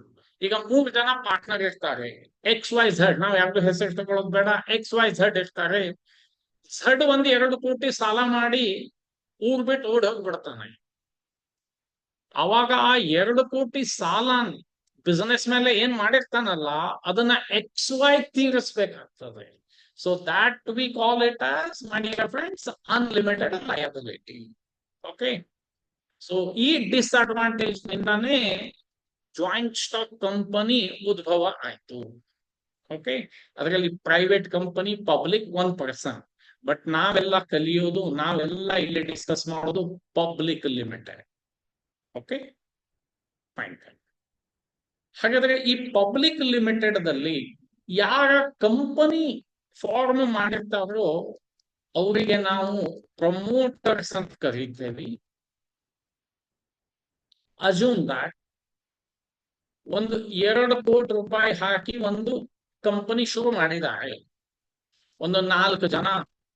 ಈಗ 3 ಜನ ಪಾರ್ಟ್ನರ್ ಇರ್ತಾರೆ. XYZ, ನಾವ್ ಯಾವ್ದು ಹೆಸರು ತಗೊಳ್ಳೋದು ಬೇಡ, XYZ ಇರ್ತಾರೆ. ಝಡ್ 1-2 ಕೋಟಿ ಸಾಲ ಮಾಡಿ ಊರ್ ಬಿಟ್ಟು ಓಡಿ ಹೋಗ್ಬಿಡ್ತಾನೆ. ಅವಾಗ ಆ 2 ಕೋಟಿ ಸಾಲ ಬಿಸ್ನೆಸ್ ಮೇಲೆ ಏನ್ ಮಾಡಿರ್ತಾನಲ್ಲ, ಅದನ್ನ XY ತೀರಿಸ್ಬೇಕಾಗ್ತದೆ. So that we call it as, my dear friends, unlimited liability. Okay, so ಈ ಡಿಸ್ಅಡ್ವಾಂಟೇಜ್ ನಿಂದಾನೇ ಜಾಯಿಂಟ್ ಸ್ಟಾಕ್ ಕಂಪನಿ ಉದ್ಭವ ಆಯ್ತು. ಓಕೆ, ಅದರಲ್ಲಿ ಪ್ರೈವೇಟ್ ಕಂಪನಿ, ಪಬ್ಲಿಕ್ 1%. ಬಟ್ ನಾವೆಲ್ಲ ಕಲಿಯೋದು, ನಾವೆಲ್ಲ ಇಲ್ಲಿ ಡಿಸ್ಕಸ್ ಮಾಡೋದು ಪಬ್ಲಿಕ್ ಲಿಮಿಟೆಡ್. Okay, fine. ಹಾಗಾದ್ರೆ ಈ ಪಬ್ಲಿಕ್ ಲಿಮಿಟೆಡ್ ದಲ್ಲಿ ಯಾರ ಕಂಪನಿ ಫಾರ್ಮ್ ಮಾಡಿರ್ತಾರೋ ಅವರಿಗೆ ನಾವು ಪ್ರಮೋಟರ್ಸ್ ಅಂತ ಕರೀತೇವೆ. ಅಸ್ಯೂಮ್ ದಟ್ ಒಂದು 2 ಕೋಟಿ ರೂಪಾಯಿ ಹಾಕಿ ಒಂದು ಕಂಪನಿ ಶುರು ಮಾಡಿದ್ದಾರೆ. ಒಂದು 4 ಜನ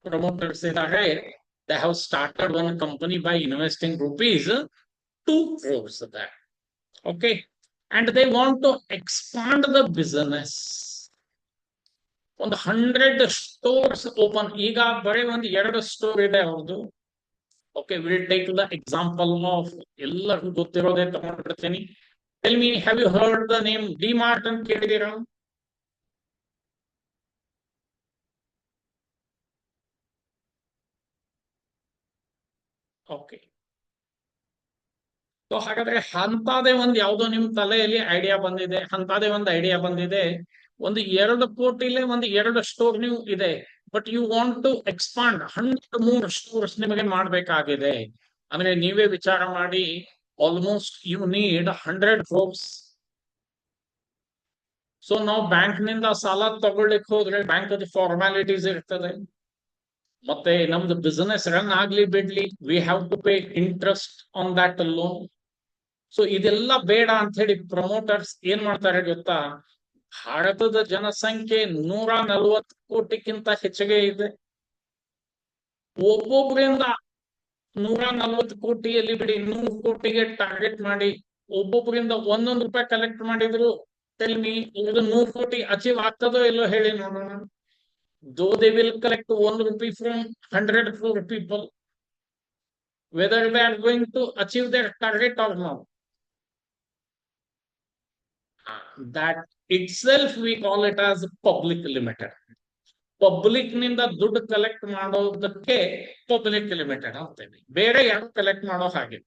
ಪ್ರಮೋಟರ್ಸ್ ಇದ್ದಾರೆ. They have started one company by investing ₹2 crores there. Okay, and they want to expand the business. ಒಂದು 100 ಸ್ಟೋರ್ಸ್ ಓಪನ್. ಈಗ ಬರೀ ಒಂದು 2 ಸ್ಟೋರ್ ಇದೆ ಅವ್ರದ್ದು. Okay, will take the example of, ಎಲ್ಲರಿಗೂ ಗೊತ್ತಿರೋದೇ ತಗೊಂಡ್ಬಿಡ್ತೀನಿ. Tell me, have you heard the name DMart ಅಂತ ಕೇಳಿದೀರಾ? ಓಕೆ, ಸೊ ಹಾಗಾದ್ರೆ ಅಂತಾದೇ ಒಂದು ಯಾವ್ದೋ ನಿಮ್ ತಲೆಯಲ್ಲಿ ಐಡಿಯಾ ಬಂದಿದೆ, ಅಂತಾದೇ ಒಂದು ಐಡಿಯಾ ಬಂದಿದೆ. ಒಂದು 2 ಕೋಟಿಲೇ ಒಂದು 2 ಸ್ಟೋರ್ ನೀವು ಇದೆ. But you want to expand 103 stores ನಿಮಗೆ ಮಾಡ್ಬೇಕಾಗಿದೆ ಅಂದ್ರೆ ನೀವೇ ವಿಚಾರ ಮಾಡಿ. Almost you need 100 crores. So ನಾವು ಬ್ಯಾಂಕ್ ನಿಂದ ಸಾಲ ತಗೊಳ್ಳಿಕ್ ಹೋದ್ರೆ ಬ್ಯಾಂಕ್ ಅದು ಫಾರ್ಮಾಲಿಟೀಸ್ ಇರ್ತದೆ. ಮತ್ತೆ ನಮ್ದು ಬಿಸ್ನೆಸ್ ರನ್ ಆಗ್ಲಿ ಬಿಡ್ಲಿ, we have to pay interest on that loan. So ಇದೆಲ್ಲ ಬೇಡ ಅಂತ ಹೇಳಿ ಪ್ರಮೋಟರ್ಸ್ ಏನ್ ಮಾಡ್ತಾರೆ ಗೊತ್ತಾ? ಭಾರತದ ಜನಸಂಖ್ಯೆ 140 ಕೋಟಿಗಿಂತ ಹೆಚ್ಚಿಗೆ ಇದೆ. ಒಬ್ಬೊಬ್ಬರಿಂದ 140 ಕೋಟಿಯಲ್ಲಿ ಬಿಡಿ 100 ಕೋಟಿಗೆ ಟಾರ್ಗೆಟ್ ಮಾಡಿ ಒಬ್ಬೊಬ್ಬರಿಂದ 1 ರೂಪಾಯಿ ಕಲೆಕ್ಟ್ ಮಾಡಿದ್ರು, ಟೆಲ್ ಮೀ, 100 ಕೋಟಿ ಅಚೀವ್ ಆಗ್ತದೋ ಇಲ್ಲೋ ಹೇಳಿ ನೋಡೋಣ. Though they will collect 1 rupee from 100 crore people, whether they are going to achieve their target or not. That itself we call it as public limited. Public ನಿಂದ ದುಡ್ಡು collect ಮಾಡೋದಕ್ಕೆ public limited ಅಂತೇವೆ, ಬೇರೆ ಯಾರು collect ಮಾಡೋ ಹಾಗೆ.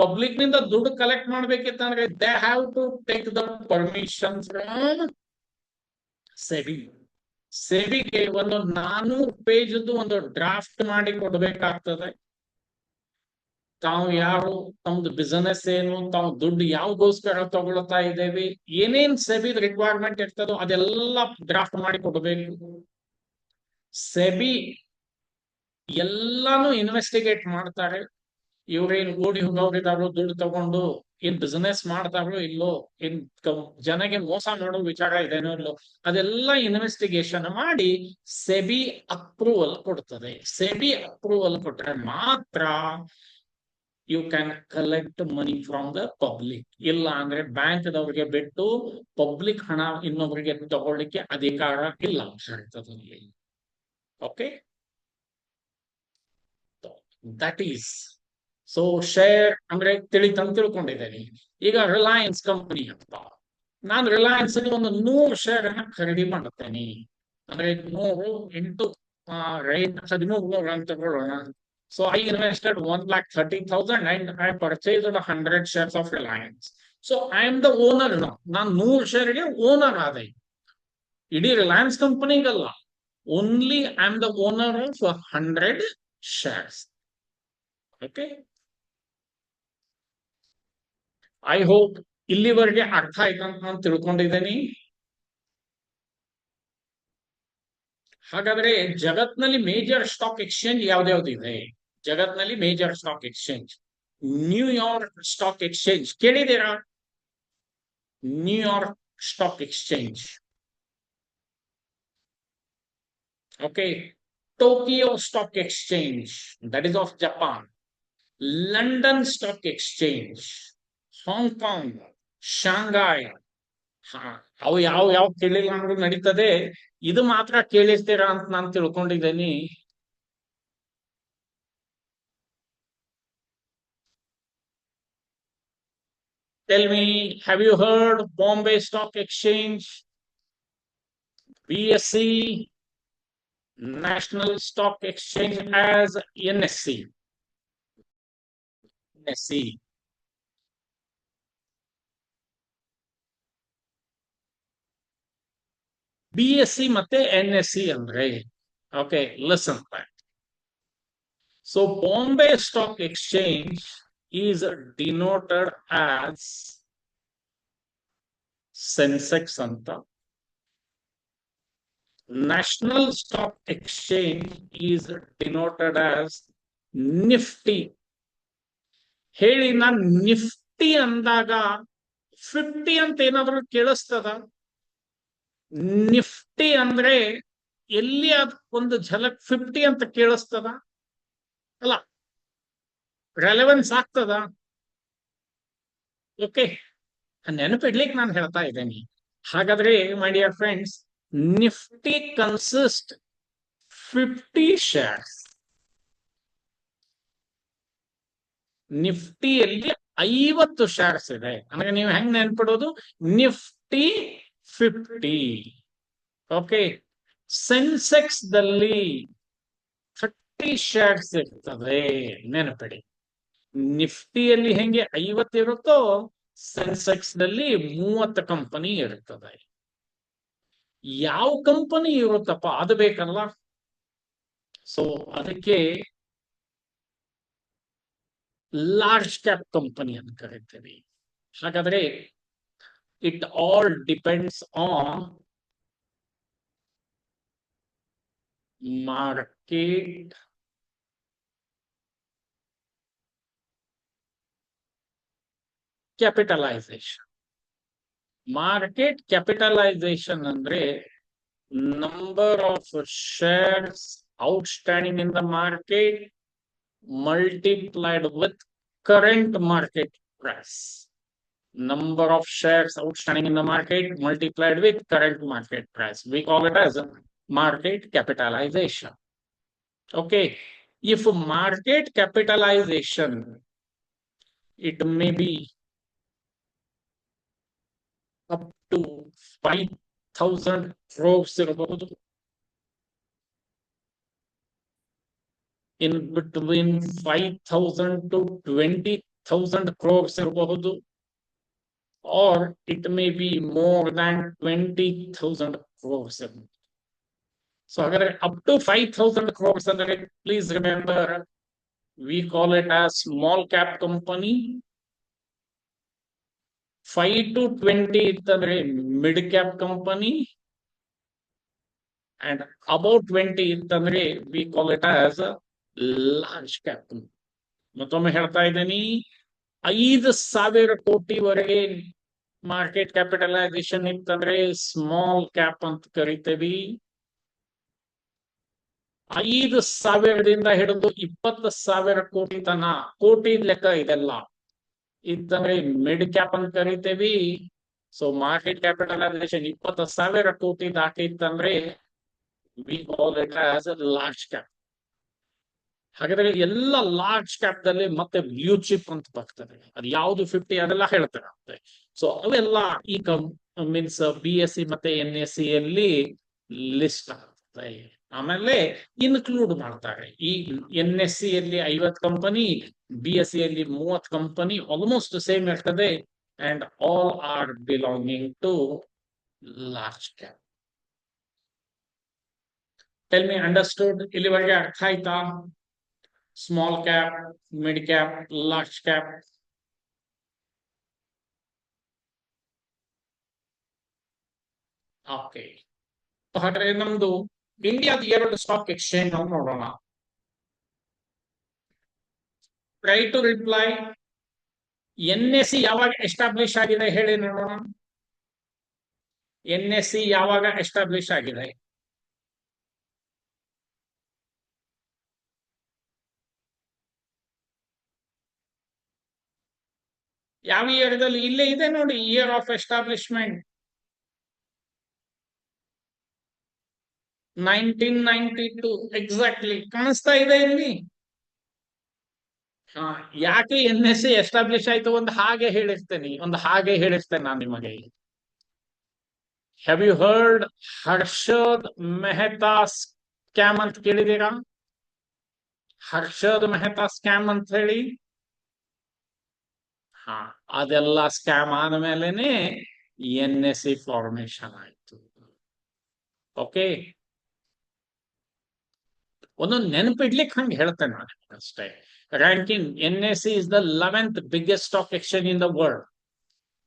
Public ನಿಂದ ದುಡ್ಡು collect ಮಾಡ್ಬೇಕಿತ್ತಂದ್ರೆ they have to take the permission from SEBI. ಸೆಬಿಗೆ ಒಂದು 400 ಪೇಜ್ ಒಂದು ಡ್ರಾಫ್ಟ್ ಮಾಡಿ ಕೊಡ್ಬೇಕಾಗ್ತದೆ. ತಾವು ಯಾರು, ತಮ್ದು ಬಿಸಿನೆಸ್ ಏನು, ತಾವು ದುಡ್ಡು ಯಾವ್ದೋಸ್ಕರ ತಗೊಳ್ತಾ ಇದ್ದೇವೆ, ಏನೇನ್ ಸೆಬಿ ರಿಕ್ವೈರ್ಮೆಂಟ್ ಇರ್ತದೋ ಅದೆಲ್ಲ ಡ್ರಾಫ್ಟ್ ಮಾಡಿ ಕೊಡ್ಬೇಕು. ಸೆಬಿ ಎಲ್ಲಾನು ಇನ್ವೆಸ್ಟಿಗೇಟ್ ಮಾಡ್ತಾರೆ. ಇವ್ರೇನ್ ಓಡಿ ಹೋಗೋರಿದಾರೋ, ದುಡ್ಡು ತಗೊಂಡು ಏನ್ ಬಿಸ್ನೆಸ್ ಮಾಡ್ತಾರೋ ಇಲ್ಲೋ, ಏನ್ ಜನಗೆ ಮೋಸ ಮಾಡೋ ವಿಚಾರ ಇದೇನೋ ಇಲ್ಲೋ, ಅದೆಲ್ಲ ಇನ್ವೆಸ್ಟಿಗೇಷನ್ ಮಾಡಿ ಸೆಬಿ ಅಪ್ರೂವಲ್ ಕೊಡ್ತದೆ. ಸೆಬಿ ಅಪ್ರೂವಲ್ ಕೊಟ್ರೆ ಮಾತ್ರ you can collect money from the public. ಇಲ್ಲ ಅಂದ್ರೆ ಬ್ಯಾಂಕ್ದವ್ರಿಗೆ ಬಿಟ್ಟು ಪಬ್ಲಿಕ್ ಹಣ ಇನ್ನೊಬ್ಬರಿಗೆ ತಗೊಳ್ಳಿಕ್ಕೆ ಅಧಿಕಾರ ಇಲ್ಲ ಭಾರತದಲ್ಲಿ. Okay, that is. So share ಅಂದ್ರೆ ತಿಳ್ಕೊಂಡಿದ್ದೇನೆ. ಈಗ ರಿಲಯನ್ಸ್ ಕಂಪನಿ ಅಂತ, ನಾನು ರಿಲಯನ್ಸ್ ಒಂದು 100 ಶೇರ್ ಅನ್ನ ಖರೀದಿ ಮಾಡುತ್ತೇನೆ. ಅಂದ್ರೆ 100 ಇಂಟು 1300 ಅಂತ ತಗೊಳ್ಳೋಣ. So I invested 1,30,000 and I purchased 100 shares of Reliance. So I am the owner now. ನಾನು 100 ಶೇರ್ಗೆ ಓನರ್ ಆದೆ. ಇಡೀ ರಿಲಯನ್ಸ್ ಕಂಪನಿಗಲ್ಲ, Only I am the owner of 100 shares. Okay. I hope ಇಲ್ಲಿವರೆಗೆ ಅರ್ಥ ಆಯ್ತಂತ ನಾನು ತಿಳ್ಕೊಂಡಿದ್ದೀನಿ. ಹಾಗಾದ್ರೆ ಜಗತ್ನಲ್ಲಿ ಮೇಜರ್ ಸ್ಟಾಕ್ ಎಕ್ಸ್ಚೇಂಜ್ ಯಾವ್ದ್ಯಾವ್ದಿದೆ? ಜಗತ್ನಲ್ಲಿ major stock exchange New York stock exchange ಕೇಳಿದ್ದೀರಾ? New York stock exchange. Okay. Tokyo stock exchange, that is of Japan. London stock exchange, Hong Kong, Shanghai. ಅವು ಯಾವ ಯಾವ ಕೇಳಿಲ್ಲ ಅಂದ್ರೂ ನಡೀತದೆ. ಇದು ಮಾತ್ರ ಕೇಳಿರ್ತೀರಾ ಅಂತ ನಾನು ತಿಳ್ಕೊಂಡಿದ್ದೀನಿ. Tell me, have you heard Bombay Stock Exchange, BSE, National Stock Exchange as NSE? NSE. BSE ಮತ್ತೆ NSE ಅಂದ್ರೆ, okay, listen back. So Bombay Stock Exchange is denoted as Sensex anta. National Stock Exchange is denoted as Nifty. ಹೇಳಿ, ನಾನು Nifty ಅಂದಾಗ 50 ಅಂತ ಏನಾದ್ರು ಕೇಳಿಸ್ತದ? Nifty ಅಂದ್ರೆ ಎಲ್ಲಿ ಒಂದು ಝಲಕ್ 50 ಅಂತ ಕೇಳಿಸ್ತದ? ಅಲ್ಲ, ರೆಲೆವೆನ್ಸ್ ಆಗ್ತದ? ಓಕೆ, ನೆನಪಿಡ್ಲಿಕ್ಕೆ ನಾನು ಹೇಳ್ತಾ ಇದ್ದೇನೆ. ಹಾಗಾದ್ರೆ my dear friends, Nifty consist 50 shares. ನಿಫ್ಟಿಯಲ್ಲಿ 50 ಶೇರ್ಸ್ ಇದೆ ಅಂದ್ರೆ ನೀವು ಹೆಂಗ್ ನೆನ್ಪಿಡೋದು? ನಿಫ್ಟಿ 50. ಓಕೆ. ಸೆನ್ಸೆಕ್ಸ್ ದಲ್ಲಿ 30 ಶೇರ್ಸ್ ಇರ್ತದೆ, ನೆನಪಿಡಿ. ನಿಫ್ಟಿಯಲ್ಲಿ ಹೆಂಗೆ 50 ಇರುತ್ತೋ ಸೆನ್ಸೆಕ್ಸ್ ನಲ್ಲಿ 30 ಕಂಪನಿ ಇರ್ತದೆ. ಯಾವ ಕಂಪನಿ ಇರುತ್ತಪ್ಪ ಅದು ಬೇಕಲ್ಲ. ಸೊ ಅದಕ್ಕೆ ಲಾರ್ಜ್ ಕ್ಯಾಪ್ ಕಂಪನಿ ಅಂತ ಕರಿತೀವಿ. ಹಾಗಾದ್ರೆ it all depends on market capitalization. Market capitalisation ಅಂದ್ರೆ number of shares outstanding in the market multiplied with current market price. Number of shares outstanding in the market multiplied with current market price. We call it as market capitalization. Okay. If market capitalization, it may be up to 5,000 crores in between 5,000 to 20,000 crores ಇರಬಹುದು, or it may be more than 20,000 crores. So up to 5,000 crores, please remember, we call it as small cap company. 5 to 20 ಇತ್ತಂದ್ರೆ mid cap company, and about 20 ಇತ್ತಂದ್ರೆ we call it as large cap. ಮತ್ತೊಮ್ಮೆ ಹೇಳ್ತಾ ಇದ್ದೀನಿ, 5,000 ಕೋಟಿವರೆಗೆ market capitalisation ಇತ್ತಂದ್ರೆ small cap ಅಂತ ಕರಿತೇವಿ. 5,000ದಿಂದ ಹಿಡಿದು 20,000 ಕೋಟಿ ತನ, ಕೋಟಿ ಲೆಕ್ಕ ಇದೆಲ್ಲ ಇತ್ತಂದ್ರೆ ಮಿಡ್ ಕ್ಯಾಪ್ ಅಂತ ಕರಿತೇವಿ. ಸೊ ಮಾರ್ಕೆಟ್ ಕ್ಯಾಪಿಟಲೈಸೇಷನ್ 20,000 ಕೋಟಿ ದಾಟಿತ್ತಂದ್ರೆ we call it as large cap. ಹಾಗಾದ್ರೆ ಎಲ್ಲ ಲಾರ್ಜ್ ಕ್ಯಾಪ್ ದಲ್ಲಿ ಮತ್ತೆ ಬ್ಲೂ ಚಿಪ್ ಅಂತ ಬರ್ತದೆ. ಅದು ಯಾವ್ದು 50 ಅದೆಲ್ಲ ಹೇಳ್ತಾರೆ. ಸೊ ಅವೆಲ್ಲ ಈ ಮೀನ್ಸ್ BSE ಮತ್ತೆ NSE ಅಲ್ಲಿ ಲಿಸ್ಟ್ ಆಗ್ತದೆ. ಆಮೇಲೆ ಇನ್ಕ್ಲೂಡ್ ಮಾಡ್ತಾರೆ. ಈ NSE ಅಲ್ಲಿ 50 ಕಂಪನಿ, BSE ಅಲ್ಲಿ 30 ಕಂಪನಿ, ಆಲ್ಮೋಸ್ಟ್ ಸೇಮ್ ಇರ್ತದೆ. And all are belonging to large cap. Tell me understood? ಇಲ್ಲಿವರೆಗೆ ಅರ್ಥ ಆಯ್ತಾ? Small cap, mid cap, large cap. Okay, ಹಾಗಾದ್ರೆ ನಮ್ದು ಇಂಡಿಯಾದ 2 ಸ್ಟಾಕ್ ಎಕ್ಸ್ಚೇಂಜ್ ನಾವು ನೋಡೋಣ. Try to reply. NSE ಯಾವಾಗ ಎಸ್ಟಾಬ್ಲಿಷ್ ಆಗಿದೆ ಹೇಳಿ ನೋಡೋಣ. NSE ಯಾವಾಗ ಎಸ್ಟಾಬ್ಲಿಷ್ ಆಗಿದೆ? ಯಾವ ಇಯರ್ದಲ್ಲಿ? ಇಲ್ಲೇ ಇದೆ ನೋಡಿ, ಇಯರ್ ಆಫ್ ಎಸ್ಟಾಬ್ಲಿಷ್ಮೆಂಟ್ 1992. ಎಕ್ಸಾಕ್ಟ್ಲಿ ಕಾಣಿಸ್ತಾ ಇದೆ ಇಲ್ಲಿ. ಯಾಕೆ NSE ಎಸ್ಟಾಬ್ಲಿಷ್ ಆಯ್ತು ಒಂದು ಹಾಗೆ ಹೇಳಿರ್ತೇನೆ ನಾನು ನಿಮಗೆ. Have you heard Harshad Mehta scam ಅಂತ ಕೇಳಿದೀರಾ? ಹರ್ಷದ್ ಮೆಹ್ತಾ ಸ್ಕ್ಯಾಮ್ ಅಂತ ಹೇಳಿ. ಅದೆಲ್ಲ ಸ್ಕ್ಯಾಮ್ ಆದ್ಮೇಲೆನೆ NSE ಫಾರ್ಮೇಶನ್ ಆಯ್ತು. ಓಕೆ, ಒಂದು ನೆನಪಿಡ್ಲಿಕ್ಕೆ ಹಂಗೆ ಹೇಳ್ತೇನೆ ನಾನು ಅಷ್ಟೇ. Ranking: NSE is the 11th biggest stock exchange in the world.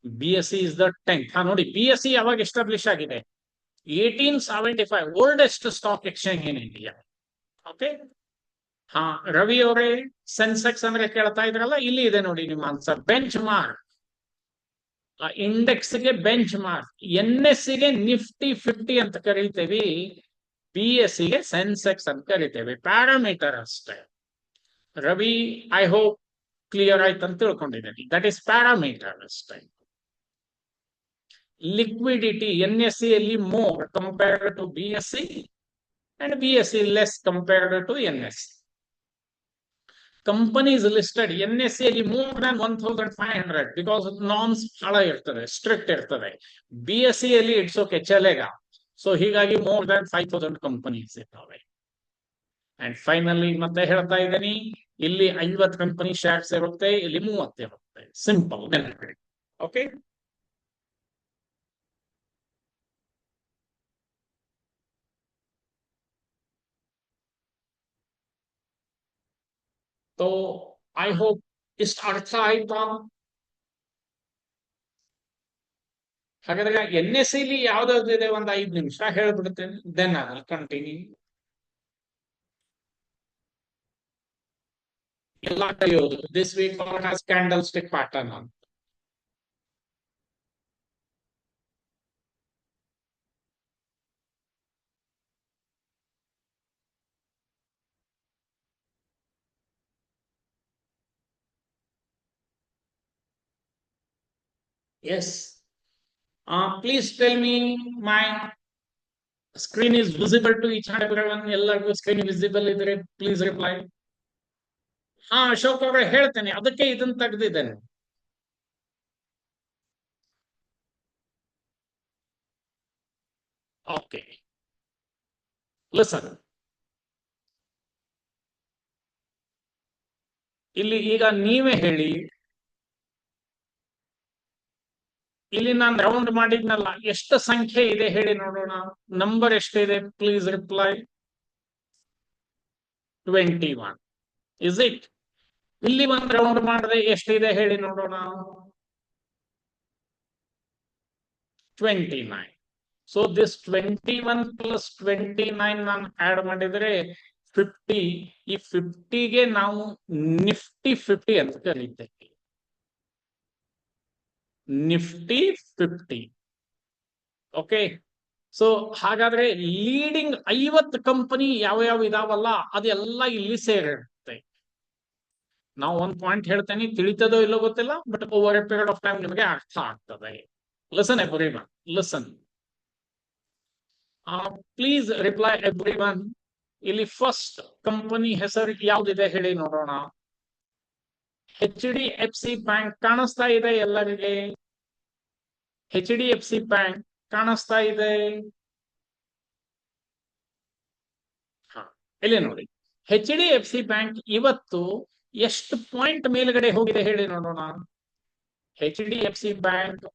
BSE is the 10th. ನೋಡಿ, BSE ಯಾವಾಗ ಎಸ್ಟಾಬ್ಲಿಷ್ ಆಗಿದೆ? 1875. Oldest stock exchange in India. Okay. Ravi ಅವರೇ, ಸೆನ್ಸೆಕ್ಸ್ ಅಂದ್ರೆ ಕೇಳ್ತಾ ಇದ್ರಲ್ಲ, ಇಲ್ಲಿ ಇದೆ ನೋಡಿ ನಿಮ್ಮ answer. Bench mark. ಇಂಡೆಕ್ಸ್ಗೆ bench mark. NSEಗೆ Nifty 50 ಅಂತ ಕರಿತೀವಿ, BSEಗೆ ಸೆನ್ಸೆಕ್ಸ್ ಅಂತ ಕರಿತೇವೆ. ಪ್ಯಾರಾಮೀಟರ್ ಅಷ್ಟೇ. ರವಿ, ಐ ಹೋಪ್ ಕ್ಲಿಯರ್ ಆಯ್ತು ಅಂತ ತಿಳ್ಕೊಂಡಿದ್ದೀನಿ. ದಟ್ ಈಸ್ ಪ್ಯಾರಾಮೀಟರ್ ಅಷ್ಟೇ. ಲಿಕ್ವಿಡಿಟಿ: NSE ಅಲ್ಲಿ more compared to BSE and BSE less compared to NSE. Companies listed NSE ಅಲ್ಲಿ more than 1500 because norms ಬಹಳ ಇರ್ತದೆ, ಸ್ಟ್ರಿಕ್ಟ್ ಇರ್ತದೆ. BSE ಅಲ್ಲಿ ಇಟ್ಸ್ ಓಕೆ, ಚಲೆಗ. ಸೊ ಹೀಗಾಗಿ more than 5000 ಕಂಪನೀಸ್ ಇರ್ತವೆ. ಅಂಡ್ ಫೈನಲಿ ಮತ್ತೆ ಹೇಳ್ತಾ ಇದ್ದೀನಿ, ಇಲ್ಲಿ 50 ಕಂಪನಿ ಶೇರ್ಸ್ ಇರುತ್ತೆ, ಇಲ್ಲಿ 30 ಇರುತ್ತೆ. Simple. Okay. So I hope ಇಷ್ಟು ಅರ್ಥ ಆಯ್ತಾ? ಹಾಗಾದ್ರೆ NSE ಲಿ ಯಾವ್ದಾವ್ದು ಇದೆ ಒಂದು 5 ನಿಮಿಷ ಹೇಳ್ಬಿಡ್ತೇನೆ, ದೆನ್ ಐ ವಿಲ್ ಕಂಟಿನ್ಯೂ. ಎಲ್ಲ ಕಲಿಯೋದು. This week has candle stick pattern ಅಂತ. Yes. Please tell me my screen is visible to each and everyone. ಎಲ್ಲರಿಗೂ ಸ್ಕ್ರೀನ್ ವಿಸಿಬಲ್ ಇದ್ರೆ ಪ್ಲೀಸ್ ರಿಪ್ಲೈ. ಅಶೋಕ್ ಅವರೇ ಹೇಳ್ತೇನೆ, ಅದಕ್ಕೆ ಇದನ್ನ ತೆಗೆದಿದ್ದೇನೆ. Okay, listen. ಇಲ್ಲಿ ಈಗ ನೀವೇ ಹೇಳಿ, ಇಲ್ಲಿ ನಾನು ರೌಂಡ್ ಮಾಡಿದ್ನಲ್ಲ, ಎಷ್ಟು ಸಂಖ್ಯೆ ಇದೆ ಹೇಳಿ ನೋಡೋಣ. ನಂಬರ್ ಎಷ್ಟಿದೆ? Please reply. 21. Is it? ಇಲ್ಲಿ ಒಂದು ರೌಂಡ್ ಮಾಡಿದ್ರೆ ಎಷ್ಟಿದೆ ಹೇಳಿ ನೋಡೋಣ. 29. ಸೊ ದಿಸ್ 21 ಪ್ಲಸ್ 29 ನಾನು ಆಡ್ ಮಾಡಿದ್ರೆ 50. ಈ 50ಗೆ ನಾವು ನಿಫ್ಟಿ 50 ಅಂತ ಕರೀತೇವೆ. ನಿಫ್ಟಿ 50. ಓಕೆ. ಸೊ ಹಾಗಾದ್ರೆ ಲೀಡಿಂಗ್ 50 ಕಂಪನಿ ಯಾವ ಇದಾವಲ್ಲ, ಅದೆಲ್ಲ ಇಲ್ಲಿ ಸೇರಿರುತ್ತೆ. ನಾವು ಒಂದು ಪಾಯಿಂಟ್ ಹೇಳ್ತೇನೆ, ತಿಳಿತದೋ ಇಲ್ಲೋ ಗೊತ್ತಿಲ್ಲ, but over A period of time ನಿಮಗೆ ಅರ್ಥ ಆಗ್ತದೆ. Listen everyone, listen. Please reply everyone. ಇಲ್ಲಿ ಫಸ್ಟ್ ಕಂಪನಿ ಹೆಸರು ಯಾವ್ದಿದೆ ಹೇಳಿ ನೋಡೋಣ. HDFC ಬ್ಯಾಂಕ್ ಕಾಣಿಸ್ತಾ ಇದೆ ಎಲ್ಲರಿಗೆ? HDFC ಬ್ಯಾಂಕ್ ಕಾಣಿಸ್ತಾ ಇದೆ? ಇಲ್ಲಿ ನೋಡಿ, HDFC ಬ್ಯಾಂಕ್ ಇವತ್ತು ಎಷ್ಟು ಪಾಯಿಂಟ್ ಮೇಲ್ಗಡೆ ಹೋಗಿದೆ ಹೇಳಿ ನೋಡೋಣ. HDFC ಬ್ಯಾಂಕ್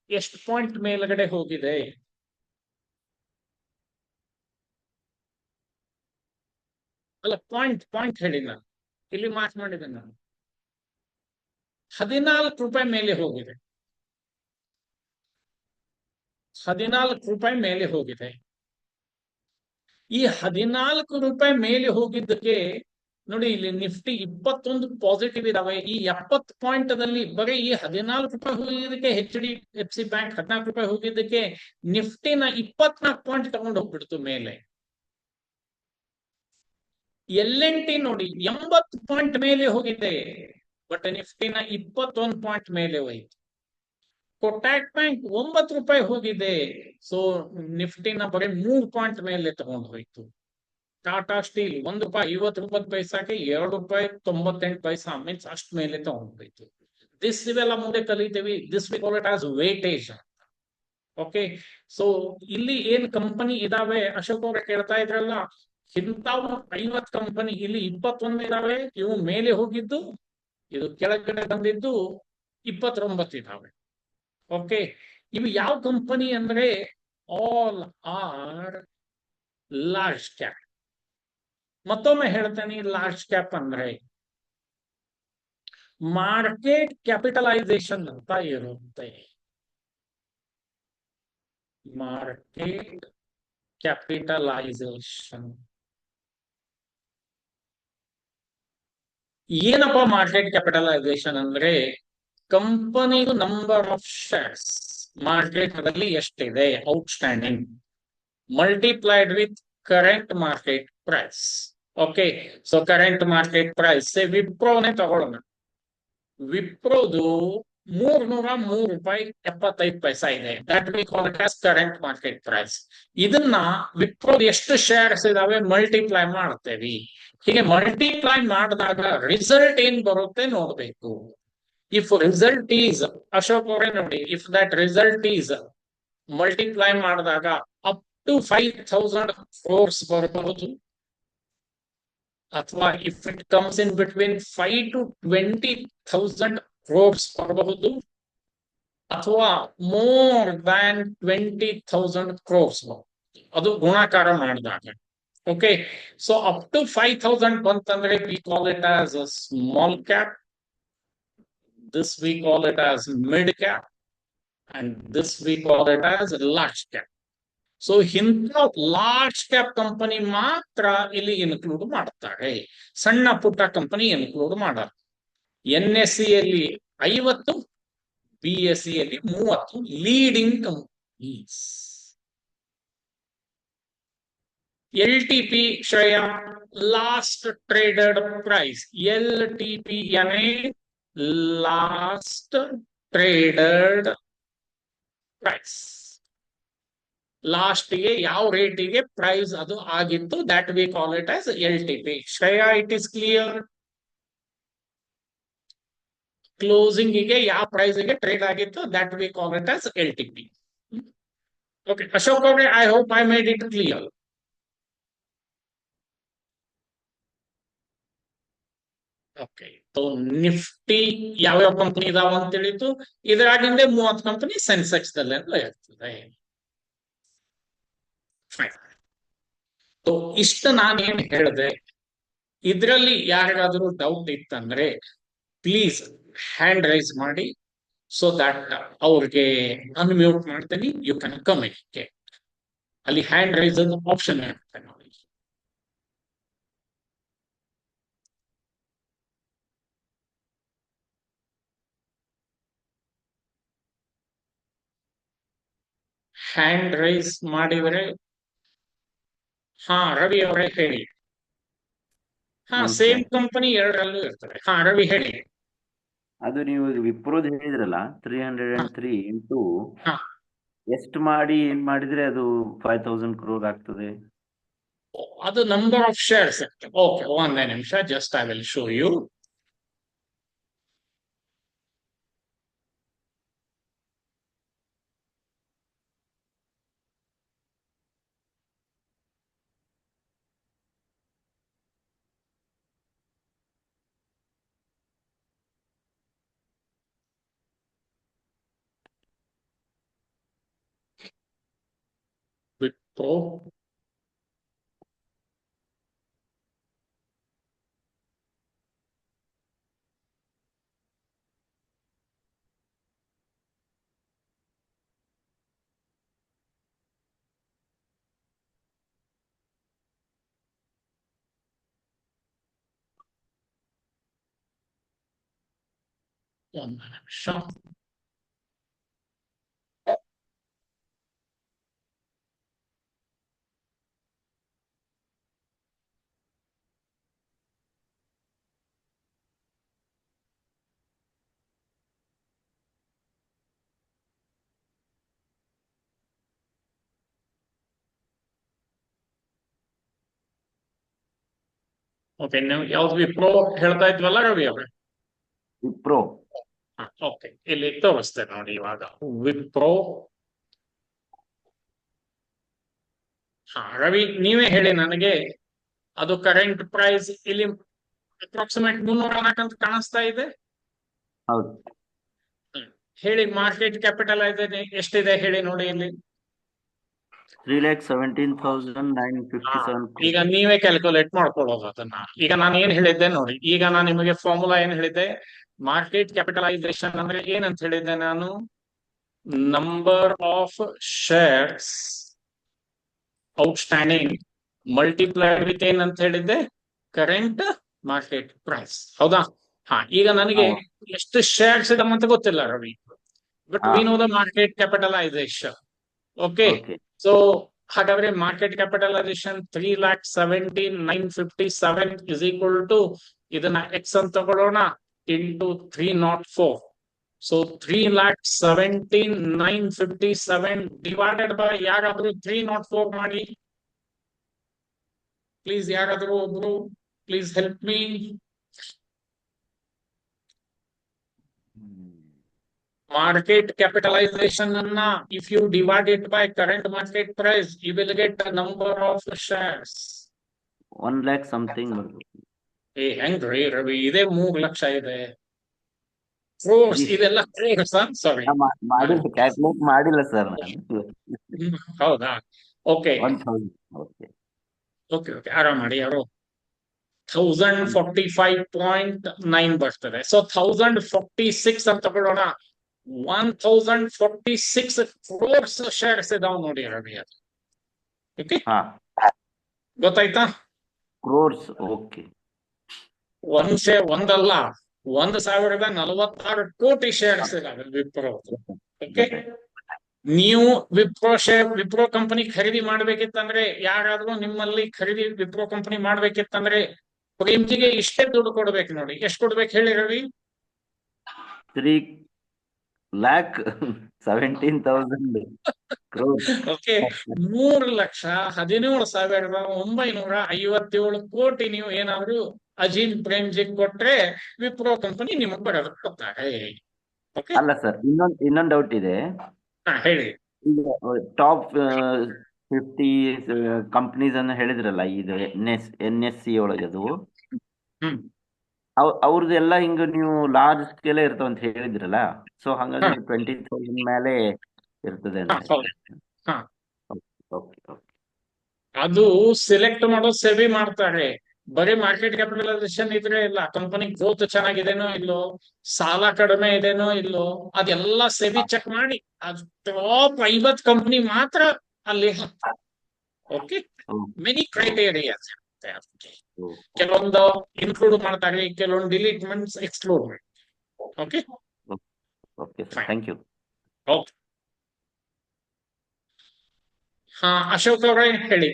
ಎಷ್ಟು ಪಾಯಿಂಟ್ ಮೇಲ್ಗಡೆ ಹೋಗಿದೆ? ಅಲ್ಲ, ಪಾಯಿಂಟ್ ಹೇಳಿ, ನಾನು ಇಲ್ಲಿ ಮಾರ್ಕ್ ಮಾಡಿದ್ದೇನೆ. ನಾನು 14 ರೂಪಾಯಿ ಮೇಲೆ ಹೋಗಿದೆ. 14 ರೂಪಾಯಿ ಮೇಲೆ ಹೋಗಿದೆ. ಈ 14 ರೂಪಾಯಿ ಮೇಲೆ ಹೋಗಿದ್ದಕ್ಕೆ ನೋಡಿ, ಇಲ್ಲಿ ನಿಫ್ಟಿ 21 ಪಾಸಿಟಿವ್ ಇದಾವೆ. ಈ 70 ಪಾಯಿಂಟ್ ಬರೀ ಈ 14 ರೂಪಾಯಿ ಹೋಗಿದ್ದಕ್ಕೆ HDFC ಬ್ಯಾಂಕ್ 14 ರೂಪಾಯಿ ಹೋಗಿದ್ದಕ್ಕೆ ನಿಫ್ಟಿನ 24 ಪಾಯಿಂಟ್ ತಗೊಂಡು ಹೋಗ್ಬಿಡ್ತು ಮೇಲೆ. L&T ನೋಡಿ 80 ಪಾಯಿಂಟ್ ಮೇಲೆ ಹೋಗಿದೆ, ಬಟ್ ನಿಫ್ಟಿನ 21 ಪಾಯಿಂಟ್ ಮೇಲೆ ಹೋಯ್ತು. ಕೊಟ್ಯಾಕ್ ಬ್ಯಾಂಕ್ 9 ರೂಪಾಯಿ ಹೋಗಿದೆ, ಸೊ ನಿಫ್ಟಿನ ಬರೀ 3 ಪಾಯಿಂಟ್ ಮೇಲೆ ತಗೊಂಡು ಹೋಯ್ತು. ಟಾಟಾ ಸ್ಟೀಲ್ ₹1.59 ₹2.98 ಮೀನ್ಸ್ ಅಷ್ಟ್ ಮೇಲೆ ತಗೊಂಡ್ಬಿಟ್ಟು. ಇವೆಲ್ಲ ಮುಂದೆ ಕಲಿತೀವಿ. This we call it as weightage. Okay, so ಇಲ್ಲಿ ಏನ್ ಕಂಪನಿ ಇದಾವೆ ಅಶೋಕ್ ಅವ್ರೆ ಕೇಳ್ತಾ ಇದ್ರಲ್ಲ, ಇಂಥವು 50 ಕಂಪನಿ ಇಲ್ಲಿ 21 ಇದಾವೆ. ಇವು ಮೇಲೆ ಹೋಗಿದ್ದು, ಇದು ಕೆಳಗಡೆ ಬಂದಿದ್ದು 29 ಇದಾವೆ. ಓಕೆ, ಇವು ಯಾವ ಕಂಪನಿ ಅಂದ್ರೆ ಆಲ್ ಆರ್ ಲಾರ್ಜ್ ಕ್ಯಾಪ್. ಮತ್ತೊಮ್ಮೆ ಹೇಳ್ತೇನೆ, ಲಾರ್ಜ್ ಕ್ಯಾಪ್ ಅಂದ್ರೆ ಮಾರ್ಕೆಟ್ ಕ್ಯಾಪಿಟಲೈಸೇಷನ್ ಅಂತ ಇರುತ್ತೆ. ಮಾರ್ಕೆಟ್ ಕ್ಯಾಪಿಟಲೈಸೇಷನ್ ಏನಪ್ಪ? ಮಾರ್ಕೆಟ್ ಕ್ಯಾಪಿಟಲೈಸೇಷನ್ ಅಂದ್ರೆ company number of shares market ನಲ್ಲಿ ಎಷ್ಟಿದೆ outstanding multiplied with current market price. Okay, so current market price ವಿಪ್ರೋನೆ ತಗೊಳ್ಳೋಣ. ವಿಪ್ರೋದು ₹303.75 ಇದೆ. That we call it as current market price. ಇದನ್ನ ವಿಪ್ರೋದು ಎಷ್ಟು ಶೇರ್ಸ್ ಇದಾವೆ ಮಲ್ಟಿಪ್ಲೈ ಮಾಡ್ತೇವೆ. ಹೀಗೆ ಮಲ್ಟಿಪ್ಲೈ ಮಾಡಿದಾಗ ರಿಸಲ್ಟ್ ಏನ್ ಬರುತ್ತೆ ನೋಡ್ಬೇಕು. ಇಫ್ ರಿಸಲ್ಟ್ ಈಸ್, ಅಶೋಕ್ ಅವರೇ ನೋಡಿ, if that result is multiply ಮಾಡಿದಾಗ ಅಪ್ ಟು 5,000 crores ಬರಬಹುದು, ಅಥವಾ if it comes in between 5 to 20,000 crores ಬರಬಹುದು, ಅಥವಾ ಮೋರ್ ದ್ಯಾನ್ 20,000 crores ಅದು ಗುಣಾಕಾರ ಮಾಡಿದಾಗ. ಓಕೆ, ಸೊ ಅಪ್ ಟು 5,000 ಬಂತಂದ್ರೆ we call it as small cap, this we call it as mid cap, and this we call it as large cap. So ಇಂಥ large cap company ಮಾತ್ರ ಇಲ್ಲಿ include ಮಾಡ್ತಾರೆ, ಸಣ್ಣ ಪುಟ್ಟ ಕಂಪನಿ ಇನ್ಕ್ಲೂಡ್ ಮಾಡಲ್ಲ. NSE ಯಲ್ಲಿ 50, BSE ಯಲ್ಲಿ 30 leading companies. LTP Shreya last traded price. LTP ಯಾನೇ ಲಾಸ್ಟ್ ಟ್ರೇಡೆಡ್ ಪ್ರೈಸ್, ಲಾಸ್ಟ್ ಗೆ ಯಾವ ರೇಟಿಗೆ ಪ್ರೈಸ್ ಅದು ಆಗಿತ್ತು, that we call it as LTP. Shreya, it is clear? Closing ಗೆ ಯಾವ ಪ್ರೈಸ್ ಗೆ ಟ್ರೇಡ್ ಆಗಿತ್ತು, that we call it as LTP. Okay Ashok ಅವರೇ, I hope I made it clear. Okay, Nifty ಯಾವ್ಯಾವ ಕಂಪನಿ ಇದಾವ ಅಂತ ತಿಳಿತು. ಇದರಾಗಿಂದ 30 ಕಂಪನಿ ಸೆನ್ಸೆಕ್ಸ್ ದಲ್ಲೆಲ್ಲ ಇರ್ತದೆ. ಇಷ್ಟ ನಾನೇನ್ ಹೇಳಿದೆ, ಇದರಲ್ಲಿ ಯಾರಿಗಾದ್ರೂ ಡೌಟ್ ಇತ್ತಂದ್ರೆ ಪ್ಲೀಸ್ ಹ್ಯಾಂಡ್ ರೈಸ್ ಮಾಡಿ, ಸೊ ದಟ್ ಅವ್ರಿಗೆ ಅನ್ಮ್ಯೂಟ್ ಮಾಡ್ತೀನಿ. You can communicate. ಅಲ್ಲಿ ಹ್ಯಾಂಡ್ ರೈಸ್ ಆಪ್ಷನ್ ಇರುತ್ತೆ ನೋಡಿ. ಹ್ಯಾಂಡ್ ರೈಸ್ ಮಾಡಿದ್ರೆ, ಹಾ ರವಿ ಅವರೇ ಹೇಳಿ. ಹಾ, ಸೇಮ್ ಕಂಪನಿ ಎರಡರಲ್ಲೂ ಇರ್ತದೆ. ಹಾ ರವಿ ಹೇಳಿ. ಅದು ನೀವು ವಿಪ್ರೋದ್ ಹೇಳಿದ್ರಲ್ಲ, 303 ಇಂಟು ಹಾ, ಎಷ್ಟು ಮಾಡಿ ಏನ್ ಮಾಡಿದ್ರೆ ಅದು 5,000 crore ಆಗ್ತದೆ? ಅದು ನಂಬರ್ ಆಫ್ ಶೇರ್ಸ್. ಓಕೆ, ಒಂದೇ ನಿಮಿಷ, just I will show you. Wipro ಒಂದು ನಿಮಿಷ. ಓಕೆ, ನೀವು ಯಾವ್ದು ವಿಪ್ರೋ ಹೇಳ್ತಾ ಇದ್ವಲ್ಲ ರವಿ ಅವ್ರೆ? ವಿಪ್ರೋ. ಓಕೆ, ಇಲ್ಲಿ ತೋರಿಸ್ತೇನೆ ನೋಡಿ ಇವಾಗ. ವಿಪ್ರೋ. ರವಿ ನೀವೇ ಹೇಳಿ ನನಗೆ, ಅದು ಕರೆಂಟ್ ಪ್ರೈಸ್ ಇಲ್ಲಿ ಅಪ್ರಾಕ್ಸಿಮೇಟ್ 304 ಅಂತ ಕಾಣಿಸ್ತಾ ಇದೆ. ಹೌದು. ಹೇಳಿ, ಮಾರ್ಕೆಟ್ ಕ್ಯಾಪಿಟಲೈಸೇಷನ್ ಎಷ್ಟಿದೆ ಹೇಳಿ ನೋಡಿ ಇಲ್ಲಿ. 3,17,957. ಈಗ ನೀವೇ ಕ್ಯಾಲ್ಕುಲೇಟ್ ಮಾಡ್ಕೊಳ್ಳೋದು ಅದನ್ನ. ಈಗ ನಾನು ಏನ್ ಹೇಳಿದ್ದೆ ನೋಡಿ, ಈಗ ನಾನು ನಿಮಗೆ ಫಾರ್ಮುಲಾ ಏನ್ ಹೇಳಿದ್ದೆ, ಮಾರ್ಕೆಟ್ ಕ್ಯಾಪಿಟಲೈಸೇಷನ್ ಅಂದ್ರೆ ಏನಂತ ಹೇಳಿದ್ದೆ ನಾನು? Number of shares outstanding multiplied with ಏನಂತ ಹೇಳಿದ್ದೆ? Current market price. ಹೌದಾ? ಈಗ ನನಗೆ ಎಷ್ಟು ಶೇರ್ಸ್ ಇದೆ ಅಂತ ಗೊತ್ತಿಲ್ಲ Ravi, but we know the market capitalization. Okay, so ಹಾಗಾದ್ರೆ market capitalization 3,17,957 is equal to, ಇದನ್ನ ಎಕ್ಸ್ ಅಂತ ತಗೊಳ್ಳೋಣ, ಇಂಟು 304. ಸೊ 3,17,957 ಡಿವೈಡೆಡ್ ಬೈ ಯಾರಾದ್ರೂ 304 ಮಾಡಿ ಪ್ಲೀಸ್. ಯಾರಾದ್ರೂ ಒಬ್ರು please help me. Market capitalization anna, if you divide it by current market price, you will get the number of shares. 1 lakh something. ಹೆಂಗ್ರಿ ರವಿ, ಇದೇ 3 ಲಕ್ಷ ಇದೆ. ಕ್ರೋರ್ಸ್ ಇದೆಲ್ಲ ಕ್ರೋರ್ಸ್. ಸಾರಿ, ಕ್ಯಾಲ್ಕುಲೇಟ್ ಮಾಡಿಲ್ಲ ಸರ್. ಹೌದಾ? ಓಕೆ 1,000. ಓಕೆ ಓಕೆ ಓಕೆ, ಆರಾಮ್ ಮಾಡಿ. ಯಾರು 1045.9 ಬರ್ತದೆ. ಸೊ 1046 ಅಂತ ತಗೊಳ್ಳೋಣ. 1046 crores shares ಇದಾವ್ ನೋಡಿ ರವಿ. ಅದು ಓಕೆ, ಗೊತ್ತಾಯ್ತಾ? ಕ್ರೋರ್ಸ್. ಓಕೆ, ಒಂದಲ್ಲ, 1,046 ಕೋಟಿ ಶೇರ್ಸ್ ಇದಾವೆ ವಿಪ್ರೋ. ಓಕೆ, ನೀವು ವಿಪ್ರೋ ಕಂಪನಿ ಖರೀದಿ ಮಾಡ್ಬೇಕಿತ್ತಂದ್ರೆ, ಯಾರಾದ್ರೂ ನಿಮ್ಮಲ್ಲಿ ಖರೀದಿ ವಿಪ್ರೋ ಕಂಪನಿ ಮಾಡ್ಬೇಕಿತ್ತಂದ್ರೆ ಪ್ರೇಮ್ಜಿಗೆ ಇಷ್ಟೇ ದುಡ್ಡು ಕೊಡ್ಬೇಕು ನೋಡಿ. ಎಷ್ಟು ಕೊಡ್ಬೇಕು ಹೇಳಿ ರವಿ? 3,17,000 crores. ಓಕೆ, 3,17,957 ಕೋಟಿ ನೀವು ಏನಾದ್ರು ಅಜೀಮ್ ಪ್ರೇಮ್ಜಿ ಕೊಟ್ರೆ ವಿಪ್ರೋ ಕಂಪನಿ ನಿಮಗೆ ಬರೋದು ಕೊಡ್ತಾರೆ. ಅಲ್ಲ ಸರ್, ಇನ್ನೊಂದು ಡೌಟ್ ಇದೆ. ಹೇಳಿ. ಟಾಪ್ 50 ಕಂಪನೀಸ್ ಅನ್ನು ಹೇಳಿದ್ರಲ್ಲ, ಇದು NSE ಒಳಗೆ, ಅದು ಅವ್ರದ್ದೆಲ್ಲ ಹಿಂಗ ನೀವು ಲಾರ್ಜ್ ಸ್ಕೇಲ್ ಇರ್ತಾವ ಅಂತ ಹೇಳಿದ್ರಲ್ಲ, ಸೊ ಹಂಗಾಗಿ 20,000 ಮೇಲೆ ಇರ್ತದೆ ಅಂತ. ಅದು ಸೆಲೆಕ್ಟ್ ಮಾಡೋ ಸೆಬಿ ಮಾಡ್ತಾರೆ. ಬರೀ ಮಾರ್ಕೆಟ್ ಕ್ಯಾಪಿಟಲೈಸೇಷನ್ ಇದ್ರೆ ಇಲ್ಲ, ಕಂಪನಿ ಗ್ರೋತ್ ಚೆನ್ನಾಗಿದೆನೋ ಇಲ್ಲೋ, ಸಾಲ ಕಡಿಮೆ ಇದೆನೋ ಇಲ್ಲೋ, ಅದೆಲ್ಲ ಸೆಬಿ ಚೆಕ್ ಮಾಡಿ ಅದು ಟಾಪ್ 50 ಕಂಪನಿ ಮಾತ್ರ ಅಲ್ಲಿ. Okay, many criterias. ಕೆಲವೊಂದು ಇನ್ಕ್ಲೂಡ್ ಮಾಡ್ತಾರೆ, ಕೆಲವೊಂದು ಡಿಲೀಟ್ಮೆಂಟ್ಸ್ ಎಕ್ಸ್ಕ್ಲೂಡ್ ಮಾಡಿ. Okay okay, thank you. Okay, Ashok ಅವರೇ ಹೇಳಿ.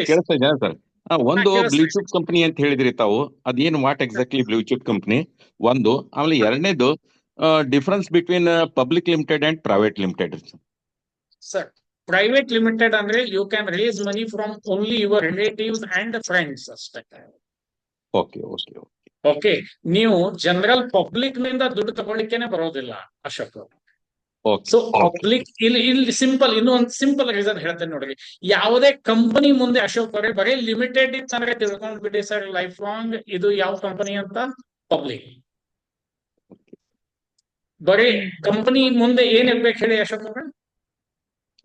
ಕೇಳಿಸ್ತಾ ಇದೆಯಾ ಸರ್? ಒಂದು ಬ್ಲೂ ಚಿಪ್ ಕಂಪನಿ ಅಂತ ಹೇಳಿದ್ರಿ ತಾವು, ಅದೇನು what exactly blue chip company ಒಂದು, ಆಮೇಲೆ ಎರಡನೇದು difference between public limited and private limited. Sir, private limited ಅಂದ್ರೆ you can raise money from only your relatives and friends ಅಷ್ಟೇ. ಓಕೆ ಓಕೆ ಓಕೆ, ನೀವು ಜನರಲ್ ಪಬ್ಲಿಕ್ ನಿಂದ ದುಡ್ಡು ತಗೊಳ್ಳಿಕ್ಕೇನೆ ಬರೋದಿಲ್ಲ ಅಶೋಕ್. ಸೊ ಪಬ್ಲಿಕ್ ಇಲ್ಲಿ ಸಿಂಪಲ್, ಇನ್ನೊಂದು ಸಿಂಪಲ್ ರೀಸನ್ ಹೇಳ್ತೇನೆ ನೋಡ್ರಿ. ಯಾವುದೇ ಕಂಪನಿ ಮುಂದೆ ಅಶೋಕ್ ಅವರೇ ಬರೀ ಲಿಮಿಟೆಡ್ ಇತ್ತಂದ್ರೆ ತಿಳ್ಕೊಂಡ್ಬಿಡಿ ಸರ್ ಲೈಫ್ ಲಾಂಗ್, ಇದು ಯಾವ ಕಂಪನಿ ಅಂತ? ಪಬ್ಲಿಕ್. ಬರೀ ಕಂಪನಿ ಮುಂದೆ ಏನ್ ಇರ್ಬೇಕು ಹೇಳಿ ಅಶೋಕ್ ಅವರೇ?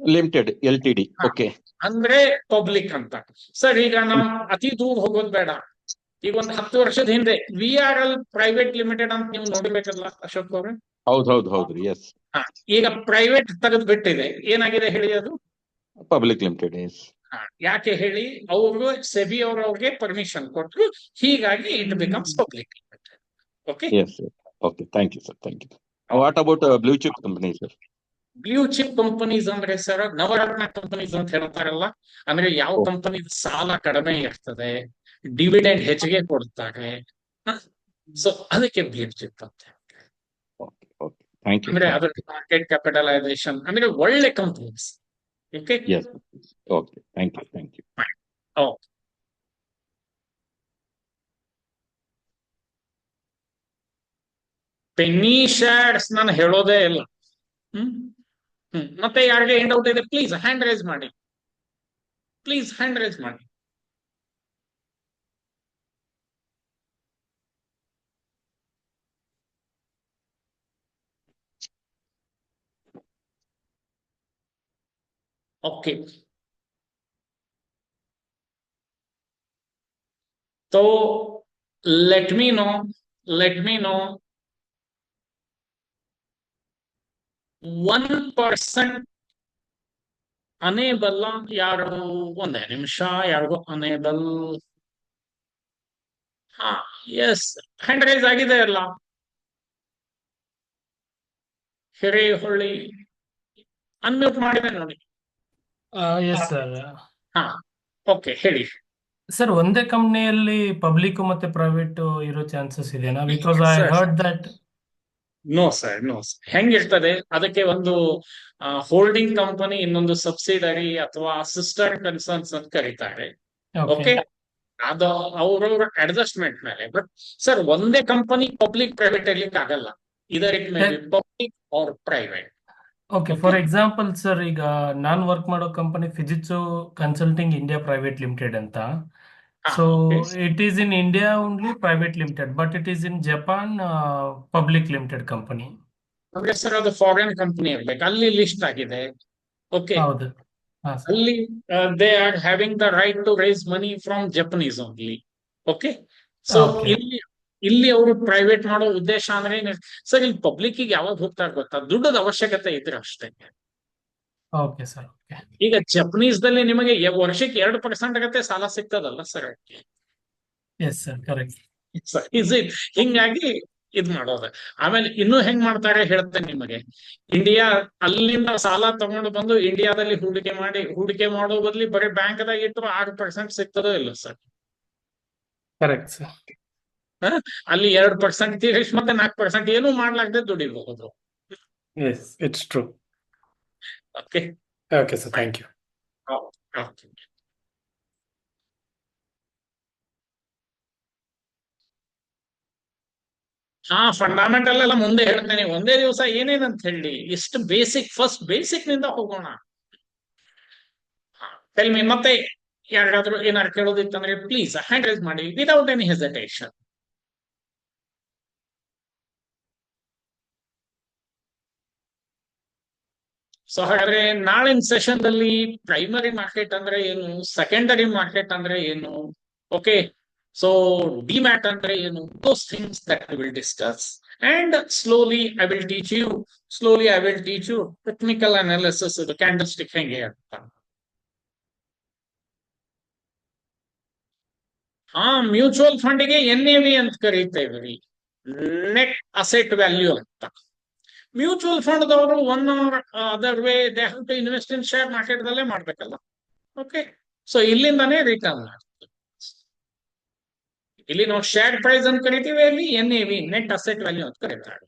Limited, LTD. ಓಕೆ, ಅಂದ್ರೆ ಪಬ್ಲಿಕ್ ಅಂತ. ಸರ್, ಈಗ ನಾವು ಅತಿ ದೂರ ಹೋಗೋದು ಬೇಡ. ಈಗ ಒಂದು 10 ವರ್ಷದ ಹಿಂದೆ VRL ಪ್ರೈವೇಟ್ ಲಿಮಿಟೆಡ್ ಅಂತ ನೀವು ನೋಡಿರ್ಬೇಕಲ್ಲ ಅಶೋಕ್ ಅವ್ರೆ? ಹೌದ್ರಿ, ಎಸ್. ಈಗ ಪ್ರೈವೇಟ್ ತೆಗೆದು ಬಿಟ್ಟಿದೆ, ಏನಾಗಿದೆ ಹೇಳಿ? ಅದು ಪಬ್ಲಿಕ್ ಲಿಮಿಟೆಡ್. ಯಾಕೆ ಹೇಳಿ, ಅವರು ಸೆಬಿ ಅವ್ರಿಗೆ ಪರ್ಮಿಷನ್ ಕೊಟ್ಟರು, ಹೀಗಾಗಿ it becomes public. Okay, Yes, sir. Okay, thank you, sir. Thank you. What about blue chip company, sir? Blue chip companies ಅಂದ್ರೆ ಸರ್ ನವರತ್ನ ಕಂಪನೀಸ್ ಅಂತ ಹೇಳ್ತಾರಲ್ಲ, ಅಂದ್ರೆ ಯಾವ Oh, ಕಂಪನಿ ಸಾಲ ಕಡಿಮೆ ಇರ್ತದೆ, ಡಿವಿಡೆಂಡ್ ಹೆಚ್ಚಿಗೆ ಕೊಡ್ತಾರೆ, ಸೊ ಅದಕ್ಕೆ ಬ್ಲೂ ಚಿಪ್ ಅಂತ. okay, okay. Thank you. ಅಂದ್ರೆ Thank ಅದ್ರ ಮಾರ್ಕೆಟ್ ಕ್ಯಾಪಿಟಲೈಸೇಷನ್ ಅಂದ್ರೆ ಒಳ್ಳೆ companies. Okay, you. Yes. Okay. Thank you. Thank you. Penny shares ನಾನು ಹೇಳೋದೇ ಇಲ್ಲ. ಮತ್ತೆ ಯಾರಿಗೆ ಏನ್ ಡೌಟ್ ಇದೆ ಪ್ಲೀಸ್ ಹ್ಯಾಂಡ್ ರೈಸ್ ಮಾಡಿ, ಪ್ಲೀಸ್ ಹ್ಯಾಂಡ್ ರೈಸ್ ಮಾಡಿ. ओके, तो let me know, let me know 1% unable ಯಾರು, ಒಂದೇ ನಿಮಿಷ, ಯಾರಿಗೂ ಅನೇಬಲ್. ಹಾ, ಎಸ್, ಹ್ಯಾಂಡ್ ರೈಸ್ ಆಗಿದೆ ಅಲ್ಲ. ಹಿರೇಹೊಳ್ಳಿ ಅನ್ಮ್ಯೂಟ್ ಮಾಡಿದೆ ನೋಡಿ. Yes sir. ಹಾ, ಓಕೆ, ಹೇಳಿ. ಸರ್, ಒಂದೇ ಕಂಪ್ನಿಯಲ್ಲಿ ಪಬ್ಲಿಕ್ ಮತ್ತೆ ಪ್ರೈವೇಟ್ ಇರೋ ಚಾನ್ಸಸ್ ಇದೆನಾ? Because I Sir, heard that. No sir, no sir. ಹೆಂಗಿರ್ತದೆ, ಅದಕ್ಕೆ ಒಂದು ಹೋಲ್ಡಿಂಗ್ ಕಂಪನಿ, ಇನ್ನೊಂದು ಸಬ್ಸಿಡರಿ ಅಥವಾ ಸಿಸ್ಟರ್ ಕನ್ಸರ್ನ್ಸ್ ಅಂತ ಕರೀತಾರೆ. ಓಕೆ. ಓಕೆ, ಅದು ಅವ್ರವ್ರ ಅಡ್ಜಸ್ಟ್ಮೆಂಟ್ ಮೇಲೆ. ಬಟ್ ಸರ್, ಒಂದೇ ಕಂಪನಿ ಪಬ್ಲಿಕ್ ಪ್ರೈವೇಟ್ ಇರ್ಲಿಕ್ಕೆ ಆಗಲ್ಲ. Either it may be public or private. Okay, for example sir, ಈಗ ನಾನು ವರ್ಕ್ ಮಾಡೋ company ಫಿಜಿಟ್ಸು consulting India private limited ಅಂತ. So it is in India only private limited, but it is in Japan public limited company. ಅಂದ್ರೆ sir ಅದು foreign company ಇರ್ಬೇಕು, ಅಲ್ಲಿ list ಆಗಿದೆ. Okay, ಹೌದು. ಹಾ ಸರ್. ಅಲ್ಲಿ they are having the right to raise money from Japanese only. Okay, so Okay. ಇಲ್ಲಿ ಅವರು ಪ್ರೈವೇಟ್ ಮಾಡೋ ಉದ್ದೇಶ ಅಂದ್ರೆ ಸರ್, ಇಲ್ಲಿ ಪಬ್ಲಿಕ್ ಯಾವಾಗ ಹೋಗ್ತಾರೆ ಗೊತ್ತಾ, ದುಡ್ಡದ ಅವಶ್ಯಕತೆ ಇದ್ರೆ ಅಷ್ಟೇ. Okay sir. ಓಕೆ. ಈಗ ಜಪನೀಸ್ ದಲ್ಲಿ ನಿಮಗೆ ವರ್ಷಕ್ಕೆ 2% ಆಗತ್ತೆ ಸಾಲ ಸಿಗ್ತದಲ್ಲ sir. Yes sir, correct. Is it, ಹಿಂಗಾಗಿ ಇದ್ ಮಾಡೋದು. ಆಮೇಲೆ ಇನ್ನೂ ಹೆಂಗ್ ಮಾಡ್ತಾರೆ ಹೇಳ್ತೇನೆ ನಿಮಗೆ. ಇಂಡಿಯಾ ಅಲ್ಲಿಂದ ಸಾಲ ತಗೊಂಡು ಬಂದು ಇಂಡಿಯಾದಲ್ಲಿ ಹೂಡಿಕೆ ಮಾಡೋ ಬದ್ಲಿ ಬರೀ ಬ್ಯಾಂಕ್ದಾಗ ಇಟ್ಟರು 6% ಸಿಗ್ತದೋ ಇಲ್ಲ ಸರ್. Correct sir. ಅಲ್ಲಿ 2% ತೀರಿಸಿ ಮತ್ತೆ 4% ಏನೂ ಮಾಡ್ಲಾರ್ದೆ ದುಡಿಬಹುದು. Yes, it's true. Okay, okay sir, thank you. ಹಾ, ಫಂಡಮೆಂಟಲ್ ಎಲ್ಲ ಮುಂದೆ ಹೇಳ್ತೇನೆ. ಒಂದೇ ದಿವಸ ಏನೇನಂತ ಹೇಳಿ, ಇಷ್ಟು ಫಸ್ಟ್ ಬೇಸಿಕ್ ನಿಂದ ಹೋಗೋಣ. ಟೆಲ್ ಮಿ, ಮತ್ತೆ ಯಾರಿಗಾದ್ರೂ ಏನಾರು ಕೇಳೋದಿತ್ತಂದ್ರೆ ಪ್ಲೀಸ್ ಹ್ಯಾಂಡ್ ರೈಸ್ ಮಾಡಿ ವಿದೌಟ್ ಎನಿ ಹೆಸಿಟೇಷನ್. ಸೊ ಹಾಗಾದ್ರೆ ನಾಳಿನ ಸೆಷನ್ ದಲ್ಲಿ ಪ್ರೈಮರಿ ಮಾರ್ಕೆಟ್ ಅಂದ್ರೆ ಏನು, ಸೆಕೆಂಡರಿ ಮಾರ್ಕೆಟ್ ಅಂದ್ರೆ ಏನು, ಓಕೆ, ಸೊ ಡಿಮ್ಯಾಟ್ ಅಂದ್ರೆ ಏನು, those things that I will discuss. And slowly I will teach you technical analysis, ಇದು ಕ್ಯಾಂಡಲ್ ಸ್ಟಿಕ್ ಹೆಂಗೆ ಅಂತ. ಹಾ, ಮ್ಯೂಚುವಲ್ ಫಂಡ್ಗೆ NAV ಅಂತ ಕರೀತೇವೆ, ನೆಟ್ ಅಸೆಟ್ ವ್ಯಾಲ್ಯೂ ಅಂತ. ಮ್ಯೂಚುವಲ್ ಫಂಡ್ದವರು one or other way they have to invest in share market ದಲ್ಲೇ ಮಾಡ್ಬೇಕಲ್ಲ. ಓಕೆ, ಸೊ ಇಲ್ಲಿಂದಾನೇ ರಿಟರ್ನ್ ಮಾಡ್ತೀವಿ. ಇಲ್ಲಿ ನಾವು ಶೇರ್ ಪ್ರೈಸ್ ಅಂತ ಕರಿತೀವಿ, ಅಲ್ಲಿ NAV ನೆಟ್ ಅಸೆಟ್ ವ್ಯಾಲ್ಯೂ ಅಂತ ಕರೀತಾರೆ.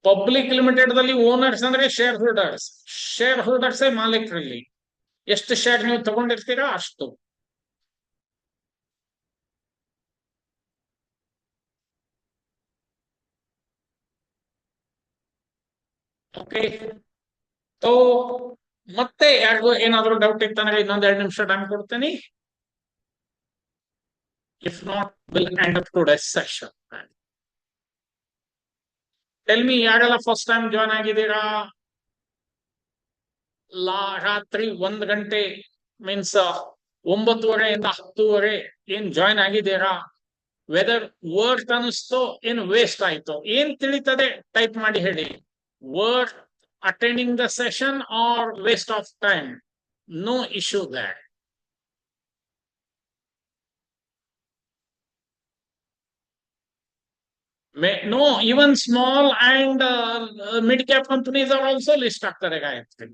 ಪಬ್ಲಿಕ್ ಲಿಮಿಟೆಡ್ ದಲ್ಲಿ ಓನರ್ಸ್ ಅಂದ್ರೆ ಶೇರ್ ಹೋಲ್ಡರ್ಸೇ ಮಾಲೀಕರಲ್ಲಿ. ಎಷ್ಟು ಶೇರ್ ನೀವು ತಗೊಂಡಿರ್ತೀರಾ ಅಷ್ಟು. ಓಕೆ, ಸೊ ಮತ್ತೆ ಯಾರಿಗೂ ಏನಾದ್ರು ಡೌಟ್ ಇತ್ತಂದ್ರೆ ಇನ್ನೊಂದ್ 2 ನಿಮಿಷ ಟೈಮ್ ಕೊಡ್ತೀನಿ. If not will end up today's session. Tell me, ಯಾರೆಲ್ಲ ಫಸ್ಟ್ ಟೈಮ್ ಜಾಯ್ನ್ ಆಗಿದ್ದೀರಾ? ರಾತ್ರಿ 1 ಗಂಟೆ ಮೀನ್ಸ್ 9:30 ಇಂದ 10:30 ಏನ್ ಜಾಯ್ನ್ ಆಗಿದ್ದೀರಾ? ವೆದರ್ ವರ್ತ್ ಅನಿಸ್ತೋ ಏನು ವೇಸ್ಟ್ ಆಯ್ತೋ ಏನ್ ತಿಳಿತದೆ ಟೈಪ್ ಮಾಡಿ ಹೇಳಿ. Worth attending the session or waste of time, no issue that. No, even small and mid-cap companies are also list ಆಗ್ತಾರೆ Gayatri.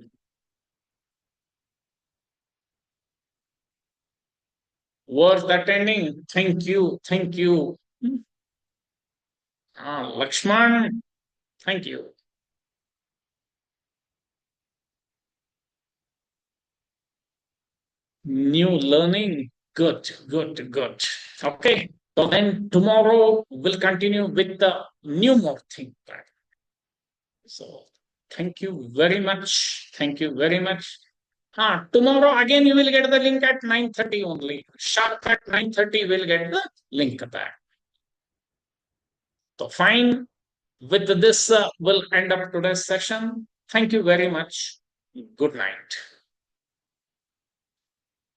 Worth attending. Thank you. Thank you. Lakshman, thank you. New learning. Good, good, good. Okay. So then tomorrow we'll continue with the new more thing. So thank you very much. Thank you very much. Tomorrow again you will get the link at 9:30 only. Sharp at 9:30 we'll get the link back. So fine. With this, we'll end up today's session. Thank you very much. Good night.